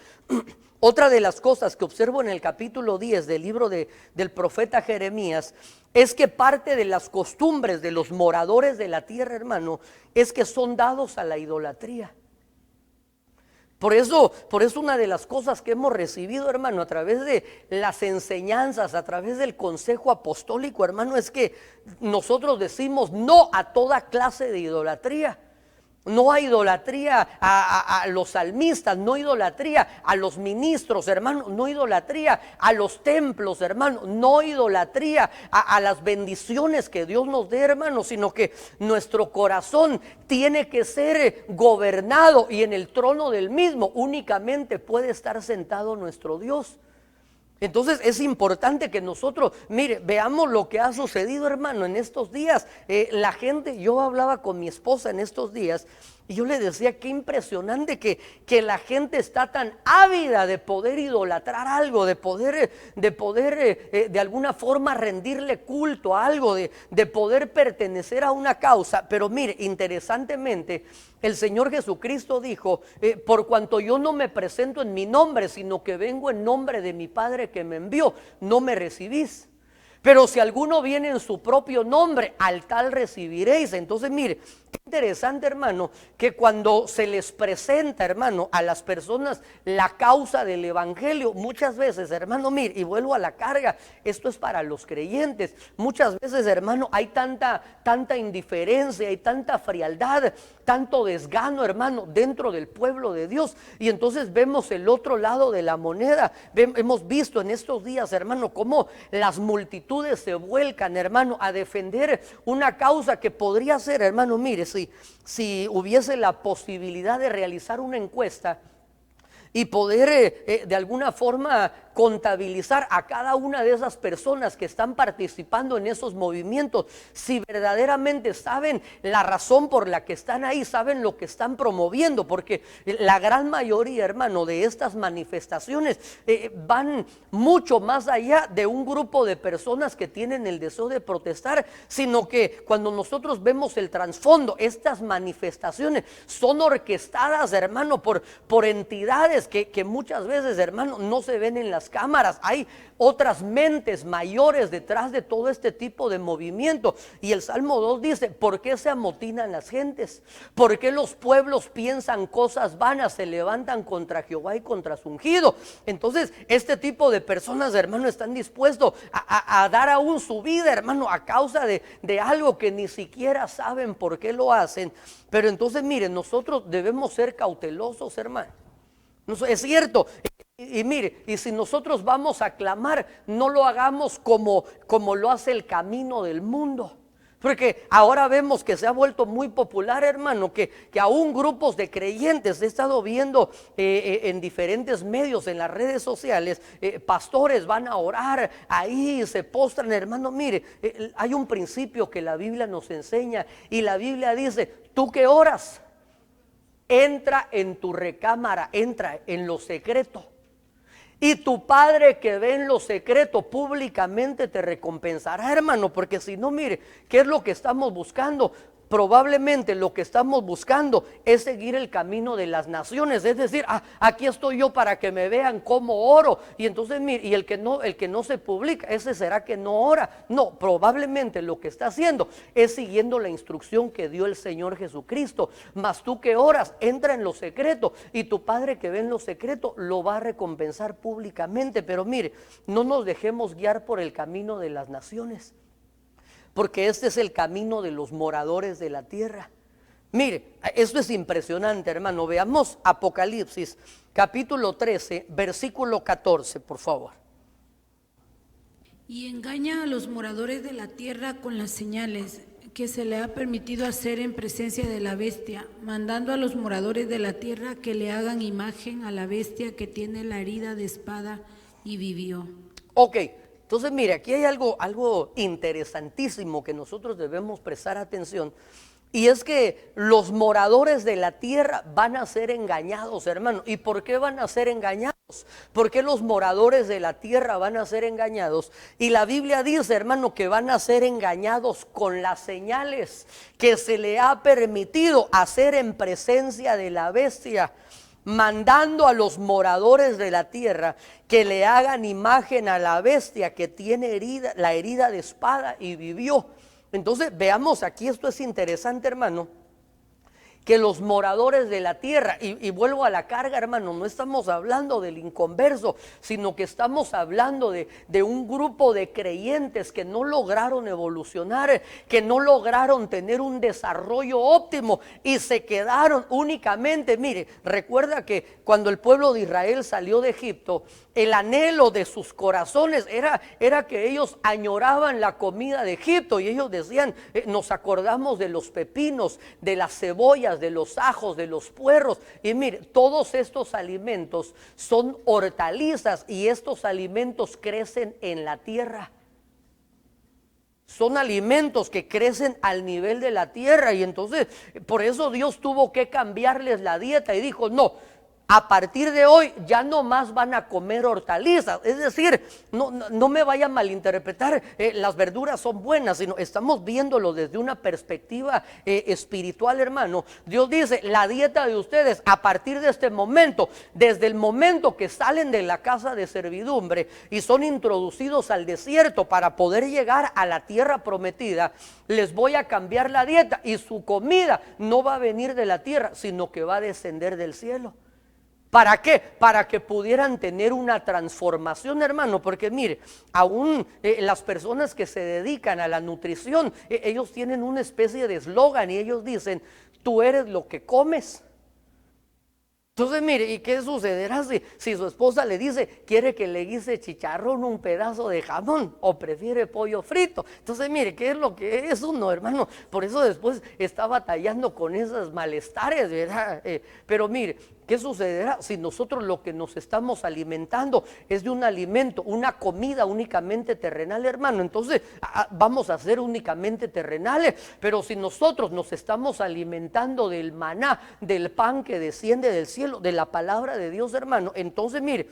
otra de las cosas que observo en el capítulo 10 del libro del profeta Jeremías es que parte de las costumbres de los moradores de la tierra, hermano, es que son dados a la idolatría. Por eso una de las cosas que hemos recibido, hermano, a través de las enseñanzas, a través del consejo apostólico, hermano, es que nosotros decimos no a toda clase de idolatría. No hay idolatría a los salmistas, no idolatría a los ministros, hermano, no idolatría a los templos, hermano, no idolatría a las bendiciones que Dios nos dé, hermano, sino que nuestro corazón tiene que ser gobernado, y en el trono del mismo únicamente puede estar sentado nuestro Dios. Entonces es importante que nosotros, mire, veamos lo que ha sucedido, hermano, en estos días. La gente, yo hablaba con mi esposa en estos días y yo le decía, qué impresionante que la gente está tan ávida de poder idolatrar algo, de poder de alguna forma rendirle culto a algo, de poder pertenecer a una causa. Pero mire, interesantemente, el Señor Jesucristo dijo, por cuanto yo no me presento en mi nombre, sino que vengo en nombre de mi Padre que me envió, no me recibís. Pero si alguno viene en su propio nombre, al tal recibiréis. Entonces, mire, qué interesante, hermano, que cuando se les presenta, hermano, a las personas la causa del evangelio, muchas veces, hermano, mire, y vuelvo a la carga, esto es para los creyentes. Muchas veces, hermano, hay tanta indiferencia, hay tanta frialdad, tanto desgano, hermano, dentro del pueblo de Dios. Y entonces vemos el otro lado de la moneda. Hemos visto en estos días, hermano, cómo las multitudes se vuelcan, hermano, a defender una causa que podría ser, hermano, mire, si hubiese la posibilidad de realizar una encuesta y poder de alguna forma contabilizar a cada una de esas personas que están participando en esos movimientos, si verdaderamente saben la razón por la que están ahí, saben lo que están promoviendo, porque la gran mayoría, hermano, de estas manifestaciones van mucho más allá de un grupo de personas que tienen el deseo de protestar, sino que cuando nosotros vemos el trasfondo, estas manifestaciones son orquestadas, hermano, por entidades que muchas veces, hermano, no se ven en las cámaras. Hay otras mentes mayores detrás de todo este tipo de movimiento. Y el Salmo 2 dice, ¿por qué se amotinan las gentes? ¿Por qué los pueblos piensan cosas vanas, se levantan contra Jehová y contra su ungido? Entonces este tipo de personas, hermano, están dispuestos a dar aún su vida, hermano, a causa de algo que ni siquiera saben por qué lo hacen. Pero entonces miren, nosotros debemos ser cautelosos, hermano. Es cierto, y mire, y si nosotros vamos a clamar, no lo hagamos como lo hace el camino del mundo. Porque ahora vemos que se ha vuelto muy popular, hermano, que aún grupos de creyentes, he estado viendo en diferentes medios, en las redes sociales, pastores van a orar, ahí se postran, hermano. Mire, hay un principio que la Biblia nos enseña, y la Biblia dice, tú que oras, entra en tu recámara, entra en lo secreto, y tu Padre que ve en lo secreto públicamente te recompensará, hermano. Porque si no, mire, ¿qué es lo que estamos buscando? Probablemente lo que estamos buscando es seguir el camino de las naciones, es decir, aquí estoy yo para que me vean cómo oro, y entonces mire, y el que no se publica, ese será que no ora. No, probablemente lo que está haciendo es siguiendo la instrucción que dio el Señor Jesucristo. Mas tú que oras, entra en lo secreto, y tu Padre que ve en lo secreto lo va a recompensar públicamente. Pero mire, no nos dejemos guiar por el camino de las naciones, porque este es el camino de los moradores de la tierra. Mire, esto es impresionante, hermano. Veamos Apocalipsis capítulo 13, versículo 14, por favor. Y engaña a los moradores de la tierra con las señales que se le ha permitido hacer en presencia de la bestia, mandando a los moradores de la tierra que le hagan imagen a la bestia que tiene la herida de espada y vivió. Ok. Entonces, mire, aquí hay algo interesantísimo que nosotros debemos prestar atención. Y es que los moradores de la tierra van a ser engañados, hermano. ¿Y por qué van a ser engañados? ¿Por qué los moradores de la tierra van a ser engañados? Y la Biblia dice, hermano, que van a ser engañados con las señales que se le ha permitido hacer en presencia de la bestia, mandando a los moradores de la tierra que le hagan imagen a la bestia que tiene herida, la herida de espada y vivió. Entonces veamos aquí, esto es interesante, hermano, que los moradores de la tierra, y vuelvo a la carga, hermano, no estamos hablando del inconverso, sino que estamos hablando de un grupo de creyentes que no lograron evolucionar, que no lograron tener un desarrollo óptimo y se quedaron únicamente, mire, recuerda que cuando el pueblo de Israel salió de Egipto, el anhelo de sus corazones era que ellos añoraban la comida de Egipto, y ellos decían, nos acordamos de los pepinos, de las cebollas, de los ajos, de los puerros. Y mire, todos estos alimentos son hortalizas, y estos alimentos crecen en la tierra. Son alimentos que crecen al nivel de la tierra, y entonces por eso Dios tuvo que cambiarles la dieta y dijo, no, a partir de hoy ya no más van a comer hortalizas. Es decir, no me vaya a malinterpretar, las verduras son buenas, sino estamos viéndolo desde una perspectiva espiritual, hermano. Dios dice, la dieta de ustedes a partir de este momento, desde el momento que salen de la casa de servidumbre y son introducidos al desierto para poder llegar a la tierra prometida, les voy a cambiar la dieta, y su comida no va a venir de la tierra, sino que va a descender del cielo. ¿Para qué? Para que pudieran tener una transformación, hermano, porque mire, aún las personas que se dedican a la nutrición, ellos tienen una especie de eslogan, y ellos dicen, tú eres lo que comes. Entonces mire, ¿y qué sucederá si su esposa le dice, quiere que le guise chicharrón, un pedazo de jamón, o prefiere pollo frito? Entonces mire, ¿qué es lo que es uno, hermano? Por eso después está batallando con esos malestares, ¿verdad? Pero mire, ¿qué sucederá si nosotros lo que nos estamos alimentando es de un alimento, una comida únicamente terrenal, hermano? Entonces vamos a ser únicamente terrenales. Pero si nosotros nos estamos alimentando del maná, del pan que desciende del cielo, de la palabra de Dios, hermano, entonces mire,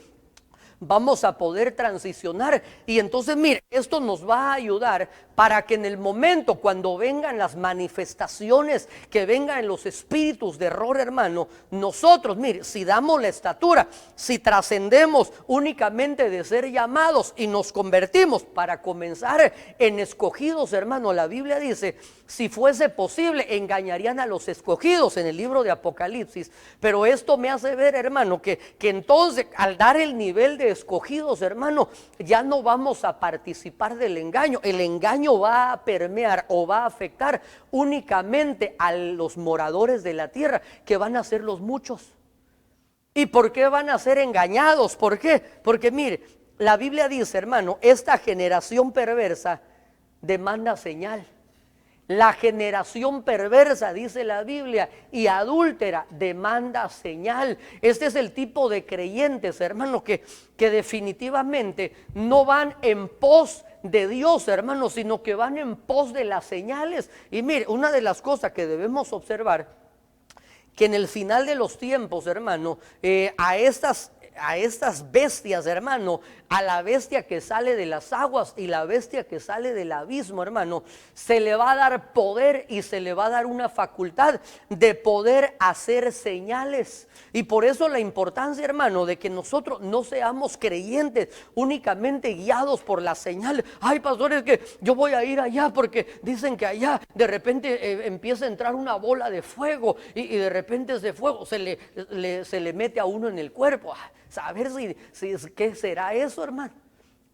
vamos a poder transicionar. Y entonces mire, esto nos va a ayudar para que en el momento cuando vengan las manifestaciones, que vengan los espíritus de error, hermano, nosotros, mire, si damos la estatura, si trascendemos únicamente de ser llamados y nos convertimos para comenzar en escogidos, hermano, la Biblia dice, si fuese posible engañarían a los escogidos en el libro de Apocalipsis. Pero esto me hace ver, hermano, que entonces al dar el nivel de escogidos, hermano, ya no vamos a participar del engaño. El engaño va a permear o va a afectar únicamente a los moradores de la tierra, que van a ser los muchos. ¿Y por qué van a ser engañados? ¿Por qué? Porque mire, la Biblia dice, hermano, esta generación perversa demanda señal. La generación perversa, dice la Biblia, y adúltera demanda señal. Este es el tipo de creyentes, hermano, que definitivamente no van en pos de Dios, hermano, sino que van en pos de las señales. Y mire, una de las cosas que debemos observar, que en el final de los tiempos, hermano, a estas bestias, hermano, a la bestia que sale de las aguas y la bestia que sale del abismo, hermano, se le va a dar poder y se le va a dar una facultad de poder hacer señales. Y por eso la importancia, hermano, de que nosotros no seamos creyentes únicamente guiados por la señal. Ay, pastor, es que yo voy a ir allá porque dicen que allá de repente empieza a entrar una bola de fuego y de repente ese fuego se le mete a uno en el cuerpo. Saber si qué será eso, hermano.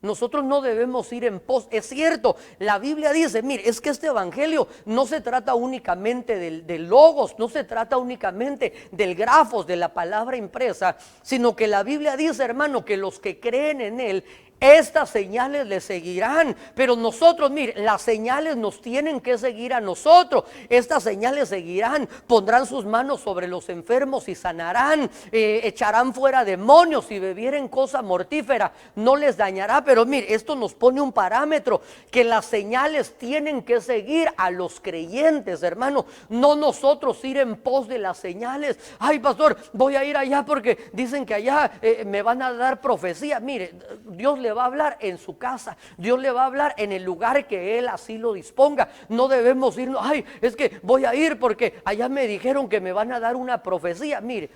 Nosotros no debemos ir en pos. Es cierto, la Biblia dice, mire, es que este evangelio no se trata únicamente del logos, no se trata únicamente del grafos, de la palabra impresa, sino que la Biblia dice, hermano, que los que creen en él estas señales le seguirán. Pero nosotros, mire, las señales nos tienen que seguir a nosotros. Estas señales seguirán: pondrán sus manos sobre los enfermos y sanarán, echarán fuera demonios, si bebieren cosa mortífera no les dañará. Pero mire, esto nos pone un parámetro, que las señales tienen que seguir a los creyentes, hermano, no nosotros ir en pos de las señales. Ay, pastor, voy a ir allá porque dicen que allá me van a dar profecía. Mire, Dios le va a hablar en su casa, Dios le va a hablar en el lugar que Él así lo disponga. No debemos irnos: ay, es que voy a ir porque allá me dijeron que me van a dar una profecía. Mire,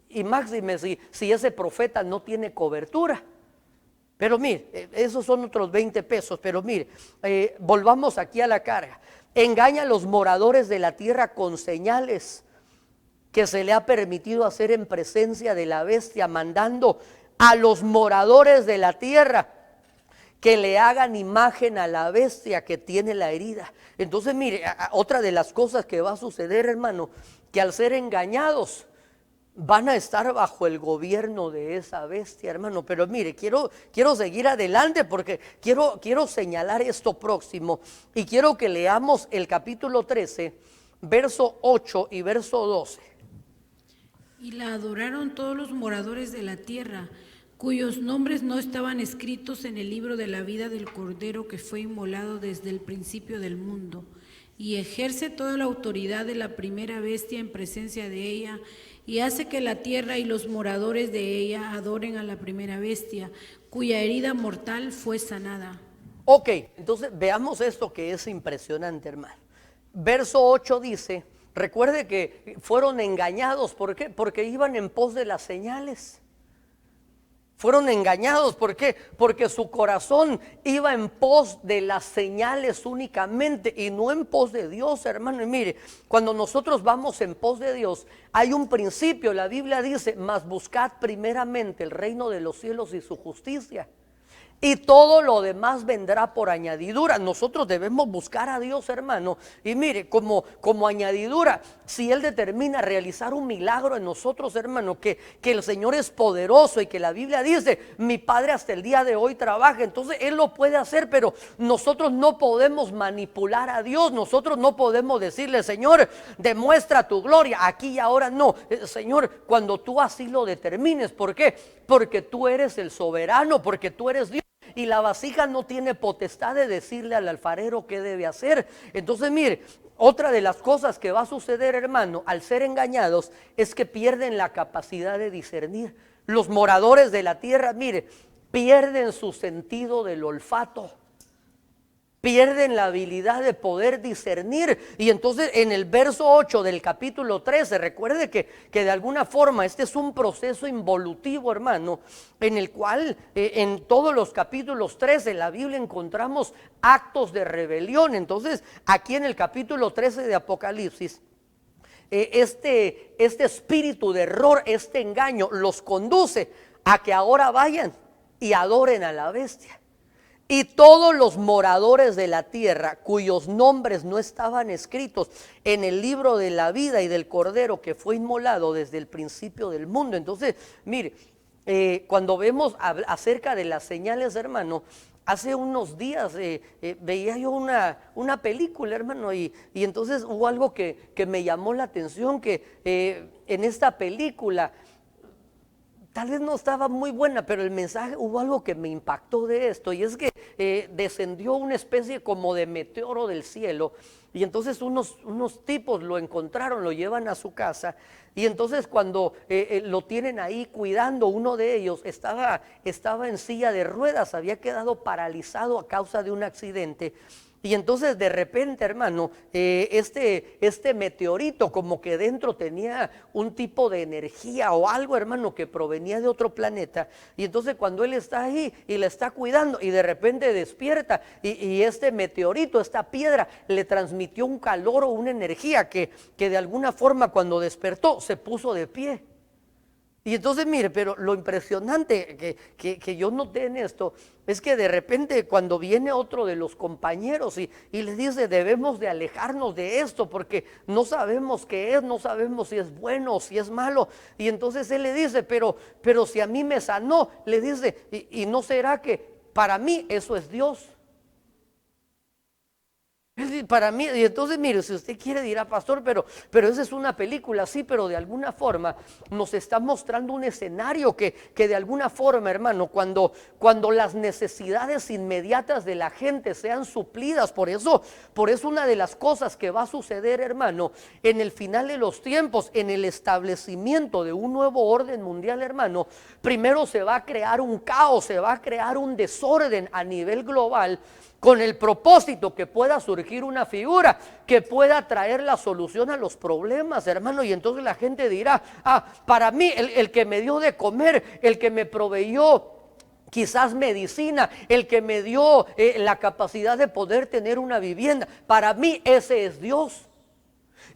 y máxime si ese profeta no tiene cobertura. Pero mire, esos son otros 20 pesos. Pero mire, volvamos aquí a la carga. Engaña a los moradores de la tierra con señales que se le ha permitido hacer en presencia de la bestia, mandando a los moradores de la tierra que le hagan imagen a la bestia que tiene la herida. Entonces mire, otra de las cosas que va a suceder, hermano, que al ser engañados van a estar bajo el gobierno de esa bestia, hermano. Pero mire, quiero seguir adelante porque quiero señalar esto próximo, y quiero que leamos el capítulo 13, verso 8 y verso 12. Y la adoraron todos los moradores de la tierra, cuyos nombres no estaban escritos en el libro de la vida del Cordero que fue inmolado desde el principio del mundo, y ejerce toda la autoridad de la primera bestia en presencia de ella, y hace que la tierra y los moradores de ella adoren a la primera bestia, cuya herida mortal fue sanada. Ok, entonces veamos esto que es impresionante, hermano. Verso 8 dice: recuerde que fueron engañados. ¿Por qué? Porque iban en pos de las señales. Fueron engañados, ¿por qué? Porque su corazón iba en pos de las señales únicamente y no en pos de Dios, hermano. Y mire, cuando nosotros vamos en pos de Dios, hay un principio. La Biblia dice: mas buscad primeramente el reino de los cielos y su justicia, y todo lo demás vendrá por añadidura. Nosotros debemos buscar a Dios, hermano. Y mire, como añadidura, si Él determina realizar un milagro en nosotros, hermano, que el Señor es poderoso y que la Biblia dice: mi Padre hasta el día de hoy trabaja, entonces Él lo puede hacer. Pero nosotros no podemos manipular a Dios. Nosotros no podemos decirle: Señor, demuestra tu gloria aquí y ahora. No, Señor, cuando tú así lo determines. ¿Por qué? Porque tú eres el soberano, porque tú eres Dios. Y la vasija no tiene potestad de decirle al alfarero qué debe hacer. Entonces mire, otra de las cosas que va a suceder, hermano, al ser engañados, es que pierden la capacidad de discernir. Los moradores de la tierra, mire, pierden su sentido del olfato, pierden la habilidad de poder discernir. Y entonces en el verso 8 del capítulo 13, recuerde que de alguna forma este es un proceso involutivo, hermano, en el cual en todos los capítulos 13 de la Biblia encontramos actos de rebelión. Entonces aquí en el capítulo 13 de Apocalipsis, este espíritu de error, este engaño, los conduce a que ahora vayan y adoren a la bestia. Y todos los moradores de la tierra, cuyos nombres no estaban escritos en el libro de la vida y del Cordero que fue inmolado desde el principio del mundo. Entonces, mire, cuando vemos acerca de las señales, hermano, hace unos días veía yo una película, hermano, y entonces hubo algo que me llamó la atención, que en esta película, tal vez no estaba muy buena, pero el mensaje, hubo algo que me impactó de esto, y es que descendió una especie como de meteoro del cielo, y entonces unos tipos lo encontraron, lo llevan a su casa, y entonces cuando lo tienen ahí cuidando, uno de ellos estaba en silla de ruedas, había quedado paralizado a causa de un accidente. Y entonces de repente, hermano, este meteorito como que dentro tenía un tipo de energía o algo, hermano, que provenía de otro planeta. Y entonces cuando él está ahí y le está cuidando y de repente despierta y este meteorito, esta piedra, le transmitió un calor o una energía que de alguna forma cuando despertó se puso de pie. Y entonces, mire, pero lo impresionante que yo noté en esto es que de repente cuando viene otro de los compañeros y le dice, debemos de alejarnos de esto porque no sabemos qué es, no sabemos si es bueno o si es malo. Y entonces él le dice, pero si a mí me sanó, le dice, y no será que para mí eso es Dios. Para mí, y entonces mire, si usted quiere dirá, pastor, pero esa es una película, sí, pero de alguna forma nos está mostrando un escenario que de alguna forma, hermano, cuando las necesidades inmediatas de la gente sean suplidas, por eso una de las cosas que va a suceder, hermano, en el final de los tiempos, en el establecimiento de un nuevo orden mundial, hermano, primero se va a crear un caos, se va a crear un desorden a nivel global, con el propósito que pueda surgir una figura que pueda traer la solución a los problemas, hermano. Y entonces la gente dirá, para mí el que me dio de comer, el que me proveyó quizás medicina, el que me dio la capacidad de poder tener una vivienda, para mí ese es Dios.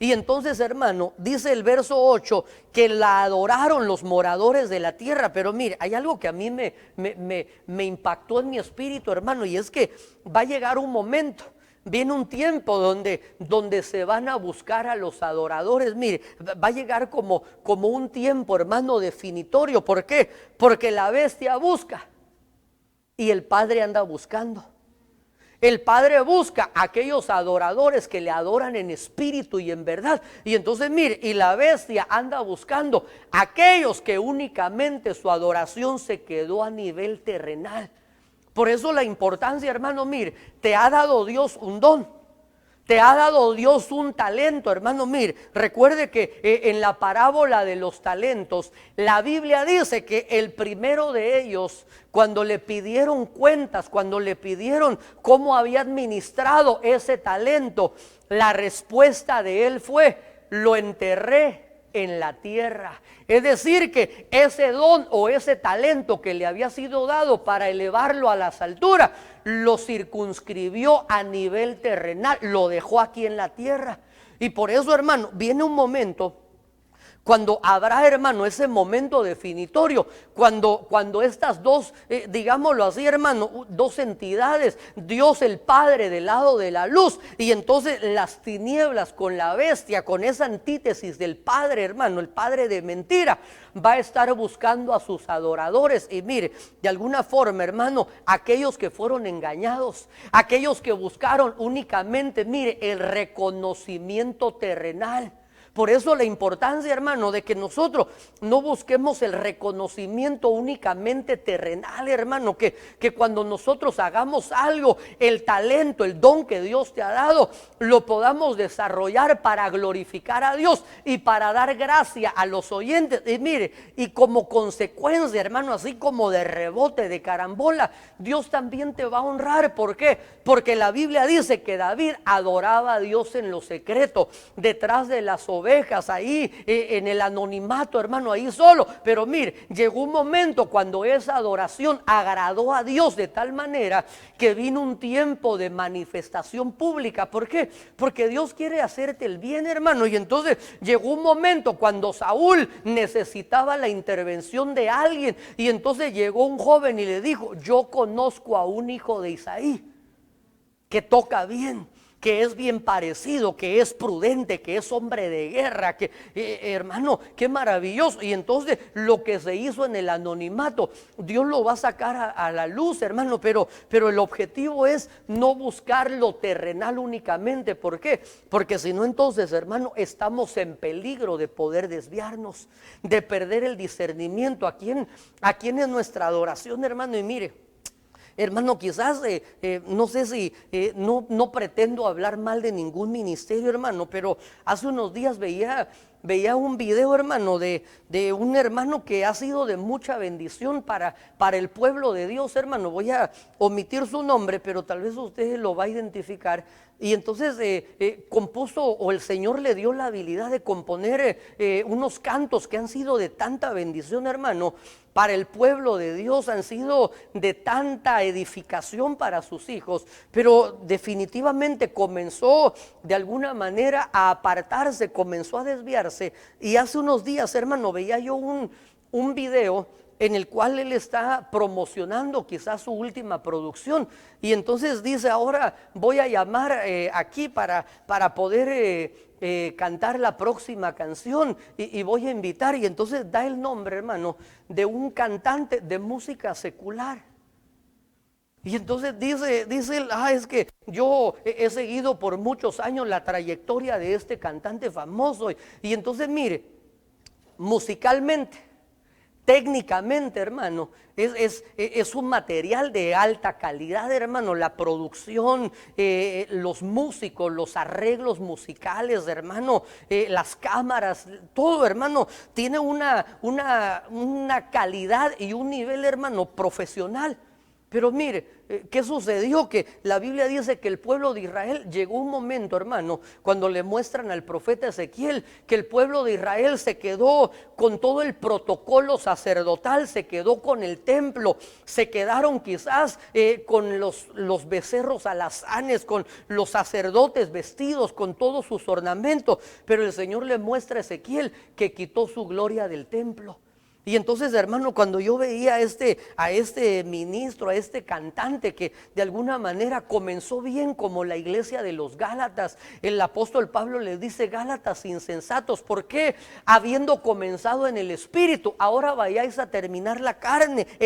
Y entonces, hermano, dice el verso 8 que la adoraron los moradores de la tierra. Pero mire, hay algo que a mí me impactó en mi espíritu, hermano, y es que va a llegar un momento, viene un tiempo donde se van a buscar a los adoradores. Mire, va a llegar como un tiempo, hermano, definitorio. ¿Por qué? Porque la bestia busca y el Padre anda buscando. El Padre busca a aquellos adoradores que le adoran en espíritu y en verdad. Y entonces mire, y la bestia anda buscando a aquellos que únicamente su adoración se quedó a nivel terrenal. Por eso la importancia, hermano, mire, te ha dado Dios un don. Te ha dado Dios un talento, hermano. Mire, recuerde que en la parábola de los talentos, la Biblia dice que el primero de ellos, cuando le pidieron cuentas, cuando le pidieron cómo había administrado ese talento, la respuesta de él fue, lo enterré en la tierra. Es decir, que ese don o ese talento que le había sido dado para elevarlo a las alturas, lo circunscribió a nivel terrenal, lo dejó aquí en la tierra. Y por eso, hermano, viene un momento cuando habrá, hermano, ese momento definitorio, cuando estas dos, digámoslo así, hermano, dos entidades, Dios el Padre del lado de la luz, y entonces las tinieblas con la bestia, con esa antítesis del Padre, hermano, el Padre de mentira, va a estar buscando a sus adoradores. Y mire, de alguna forma, hermano, aquellos que fueron engañados, aquellos que buscaron únicamente, mire, el reconocimiento terrenal. Por eso la importancia, hermano, de que nosotros no busquemos el reconocimiento únicamente terrenal, hermano, que cuando nosotros hagamos algo, el talento, el don que Dios te ha dado, lo podamos desarrollar para glorificar a Dios y para dar gracia a los oyentes. Y mire, y como consecuencia, hermano, así como de rebote, de carambola, Dios también te va a honrar. ¿Por qué? Porque la Biblia dice que David adoraba a Dios en lo secreto, detrás de las ovejas, ahí en el anonimato, hermano, ahí solo. Pero mire, llegó un momento cuando esa adoración agradó a Dios de tal manera que vino un tiempo de manifestación pública. ¿Por qué? Porque Dios quiere hacerte el bien, hermano. Y entonces llegó un momento cuando Saúl necesitaba la intervención de alguien, y entonces llegó un joven y le dijo, yo conozco a un hijo de Isaí que toca bien, que es bien parecido, que es prudente, que es hombre de guerra, que hermano, qué maravilloso. Y entonces lo que se hizo en el anonimato, Dios lo va a sacar a la luz, hermano, pero el objetivo es no buscar lo terrenal únicamente. ¿Por qué? Porque si no, entonces, hermano, estamos en peligro de poder desviarnos, de perder el discernimiento. ¿A quién es nuestra adoración, hermano? Y mire, hermano, quizás, no sé si, no pretendo hablar mal de ningún ministerio, hermano, pero hace unos días veía un video, hermano, de un hermano que ha sido de mucha bendición para el pueblo de Dios, hermano. Voy a omitir su nombre, pero tal vez usted lo va a identificar. Y entonces compuso, o el Señor le dio la habilidad de componer unos cantos que han sido de tanta bendición, hermano, para el pueblo de Dios, han sido de tanta edificación para sus hijos, pero definitivamente comenzó de alguna manera a apartarse, comenzó a desviarse. Y hace unos días, hermano, veía yo un un video en el cual él está promocionando quizás su última producción, y entonces dice: ahora voy a llamar aquí para poder cantar la próxima canción, y voy a invitar, y entonces da el nombre, hermano, de un cantante de música secular. Y entonces dice él: es que yo he seguido por muchos años la trayectoria de este cantante famoso, y entonces mire, musicalmente, técnicamente, hermano, es un material de alta calidad, hermano. La producción, los músicos, los arreglos musicales, hermano, las cámaras, todo, hermano, tiene una calidad y un nivel, hermano, profesional. Pero mire, ¿qué sucedió? Que la Biblia dice que el pueblo de Israel, llegó un momento, hermano, cuando le muestran al profeta Ezequiel que el pueblo de Israel se quedó con todo el protocolo sacerdotal, se quedó con el templo, se quedaron quizás con los becerros alazanes, con los sacerdotes vestidos con todos sus ornamentos. Pero el Señor le muestra a Ezequiel que quitó su gloria del templo. Y entonces, hermano, cuando yo veía a este ministro, a este cantante que de alguna manera comenzó bien, como la iglesia de los Gálatas, el apóstol Pablo le dice: Gálatas insensatos, ¿por qué habiendo comenzado en el espíritu, ahora vayáis a terminar en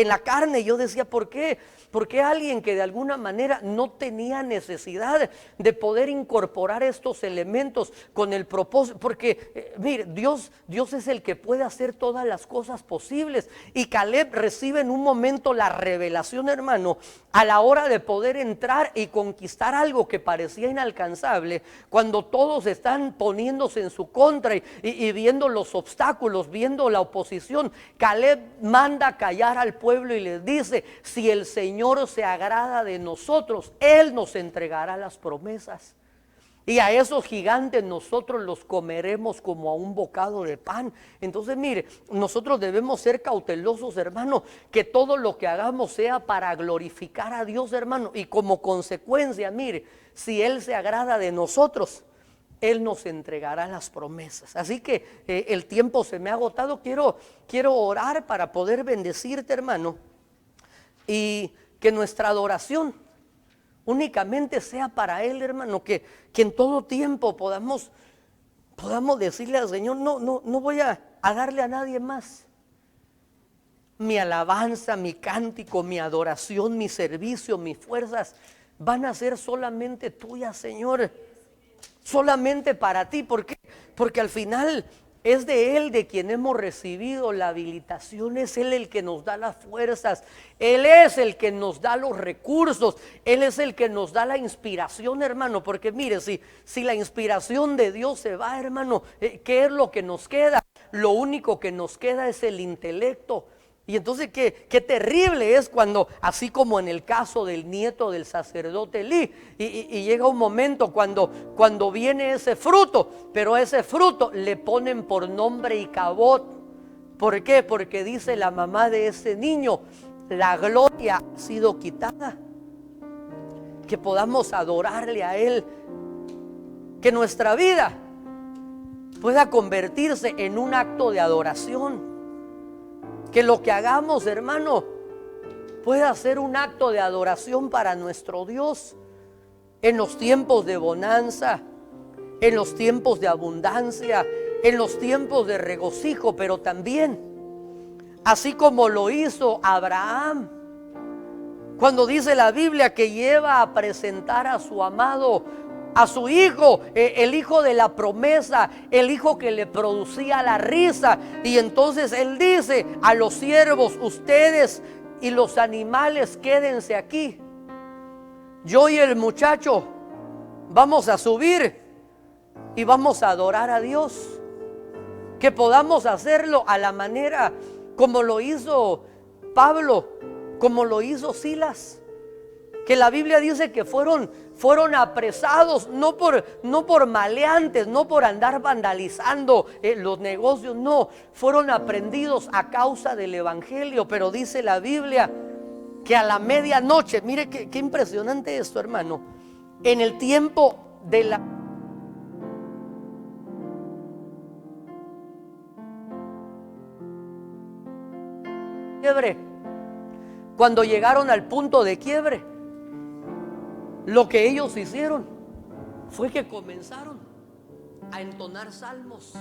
la carne? Yo decía: ¿por qué? Porque alguien que de alguna manera no tenía necesidad de poder incorporar estos elementos con el propósito, porque mire, Dios es el que puede hacer todas las cosas posibles. Y Caleb recibe en un momento la revelación, hermano, a la hora de poder entrar y conquistar algo que parecía inalcanzable, cuando todos están poniéndose en su contra y viendo los obstáculos, viendo la oposición. Caleb manda callar al pueblo y les dice: si el Señor se agrada de nosotros, Él nos entregará las promesas, y a esos gigantes nosotros los comeremos como a un bocado de pan. Entonces mire, nosotros debemos ser cautelosos, hermano, que todo lo que hagamos sea para glorificar a Dios, hermano, y como consecuencia, mire, si Él se agrada de nosotros, Él nos entregará las promesas. Así que el tiempo se me ha agotado. Quiero orar para poder bendecirte, hermano, y que nuestra adoración únicamente sea para Él, hermano, que en todo tiempo podamos decirle al Señor: no voy a darle a nadie más. Mi alabanza, mi cántico, mi adoración, mi servicio, mis fuerzas van a ser solamente tuyas, Señor, solamente para ti. ¿Por qué? Porque al final es de Él de quien hemos recibido la habilitación. Es Él el que nos da las fuerzas, Él es el que nos da los recursos, Él es el que nos da la inspiración, hermano. Porque mire, si la inspiración de Dios se va, hermano, ¿qué es lo que nos queda? Lo único que nos queda es el intelecto. Y entonces qué terrible es cuando, así como en el caso del nieto del sacerdote Elí, y llega un momento cuando viene ese fruto, pero a ese fruto le ponen por nombre Icabod. ¿Por qué? Porque dice la mamá de ese niño: la gloria ha sido quitada. Que podamos adorarle a Él, que nuestra vida pueda convertirse en un acto de adoración. Que lo que hagamos, hermano, pueda ser un acto de adoración para nuestro Dios, en los tiempos de bonanza, en los tiempos de abundancia, en los tiempos de regocijo, pero también, así como lo hizo Abraham, cuando dice la Biblia que lleva a presentar a su amado, a su hijo, el hijo de la promesa, el hijo que le producía la risa. Y entonces él dice a los siervos: ustedes y los animales quédense aquí, yo y el muchacho vamos a subir y vamos a adorar a Dios. Que podamos hacerlo a la manera como lo hizo Pablo, como lo hizo Silas, que la Biblia dice que fueron apresados no por maleantes, no por andar vandalizando los negocios, no, fueron aprendidos a causa del evangelio. Pero dice la Biblia que a la medianoche, mire qué impresionante esto, hermano, en el tiempo de la quiebre. Cuando llegaron al punto de quiebre, lo que ellos hicieron fue que comenzaron a entonar salmos,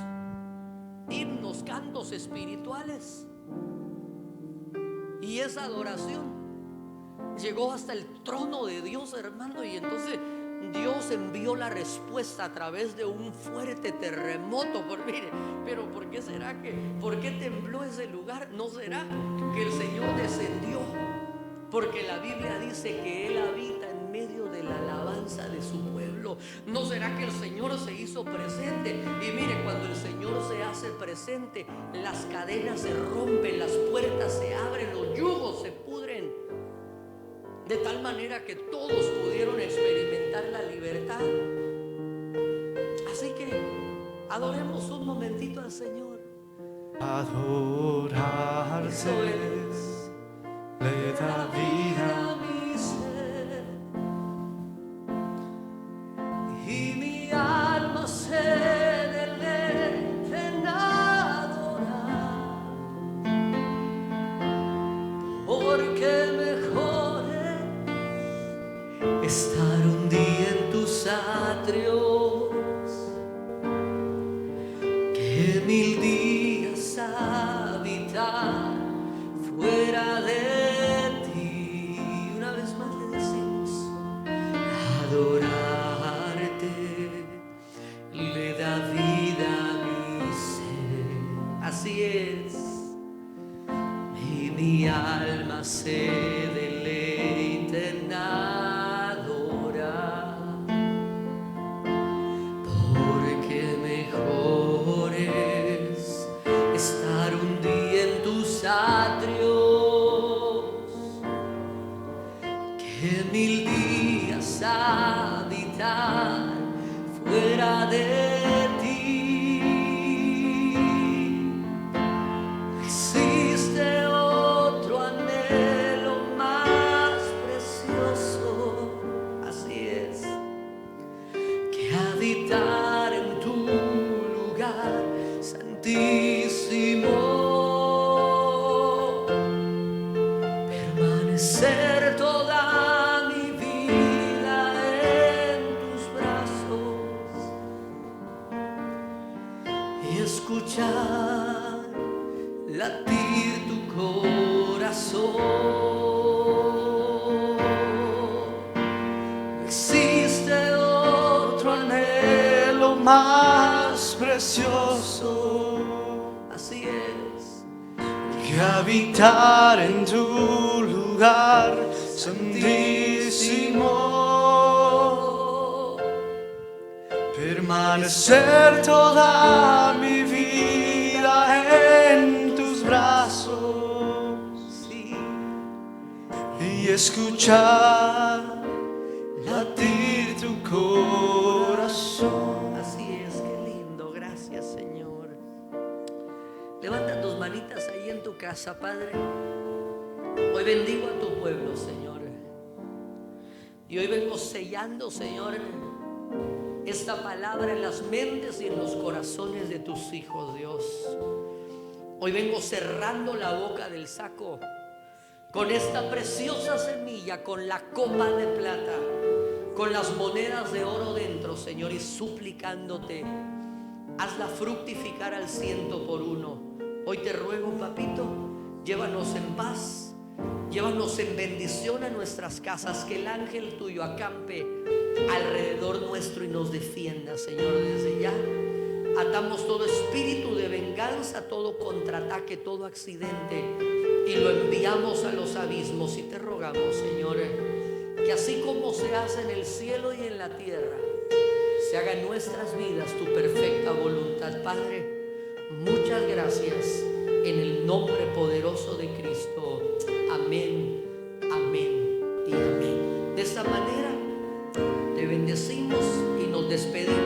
himnos, cantos espirituales. Y esa adoración llegó hasta el trono de Dios, hermano. Y entonces Dios envió la respuesta a través de un fuerte terremoto. Mire, pero ¿por qué será por qué tembló ese lugar? ¿No será que el Señor descendió? Porque la Biblia dice que Él habita en medio de la alabanza de su pueblo. ¿No será que el Señor se hizo presente? Y mire, cuando el Señor se hace presente, las cadenas se rompen, las puertas se abren, los yugos se pudren, de tal manera que todos pudieron experimentar la libertad. Así que adoremos un momentito al Señor. Adorarte Eso es. le da vida a mi ser, y mi alma se deleita en adorar, porque mejor es estar un día en tus atrios que 1000 días habitar fuera de ti. Una vez más le decimos: adorarte le da vida a mi ser. Así es. Y mi alma se deleita en adorar, porque mejor es estar un día en tus atrios que 1000 días habitar fuera de ti. Existe otro anhelo más precioso, así es, que habitar en tu lugar santísimo. Permanecer toda mi vida en tus brazos y escuchar latir tu corazón. Existe otro anhelo más precioso, así es, que habitar en tu lugar santísimo. Permanecer toda mi vida en tus brazos, sí, y escuchar latir tu corazón. así es. Qué lindo, gracias, Señor. Levanta tus manitas ahí en tu casa, Padre. Hoy bendigo a tu pueblo, Señor. Y hoy vengo sellando, Señor, esta palabra en las mentes y en los corazones de tus hijos, Dios. Hoy vengo cerrando la boca del saco con esta preciosa semilla, con la copa de plata, con las monedas de oro dentro, Señor, y suplicándote, hazla fructificar al 100 por 1. Hoy te ruego, papito, llévanos en paz, llévanos en bendición a nuestras casas, que el ángel tuyo acampe alrededor nuestro y nos defienda, Señor. Desde ya atamos todo espíritu de venganza, todo contraataque, todo accidente, y lo enviamos a los abismos. Y te rogamos, Señor, que así como se hace en el cielo y en la tierra, se haga en nuestras vidas tu perfecta voluntad. Padre, muchas gracias, en el nombre poderoso de Cristo. Amén, amén y amén. De esta manera te bendecimos y nos despedimos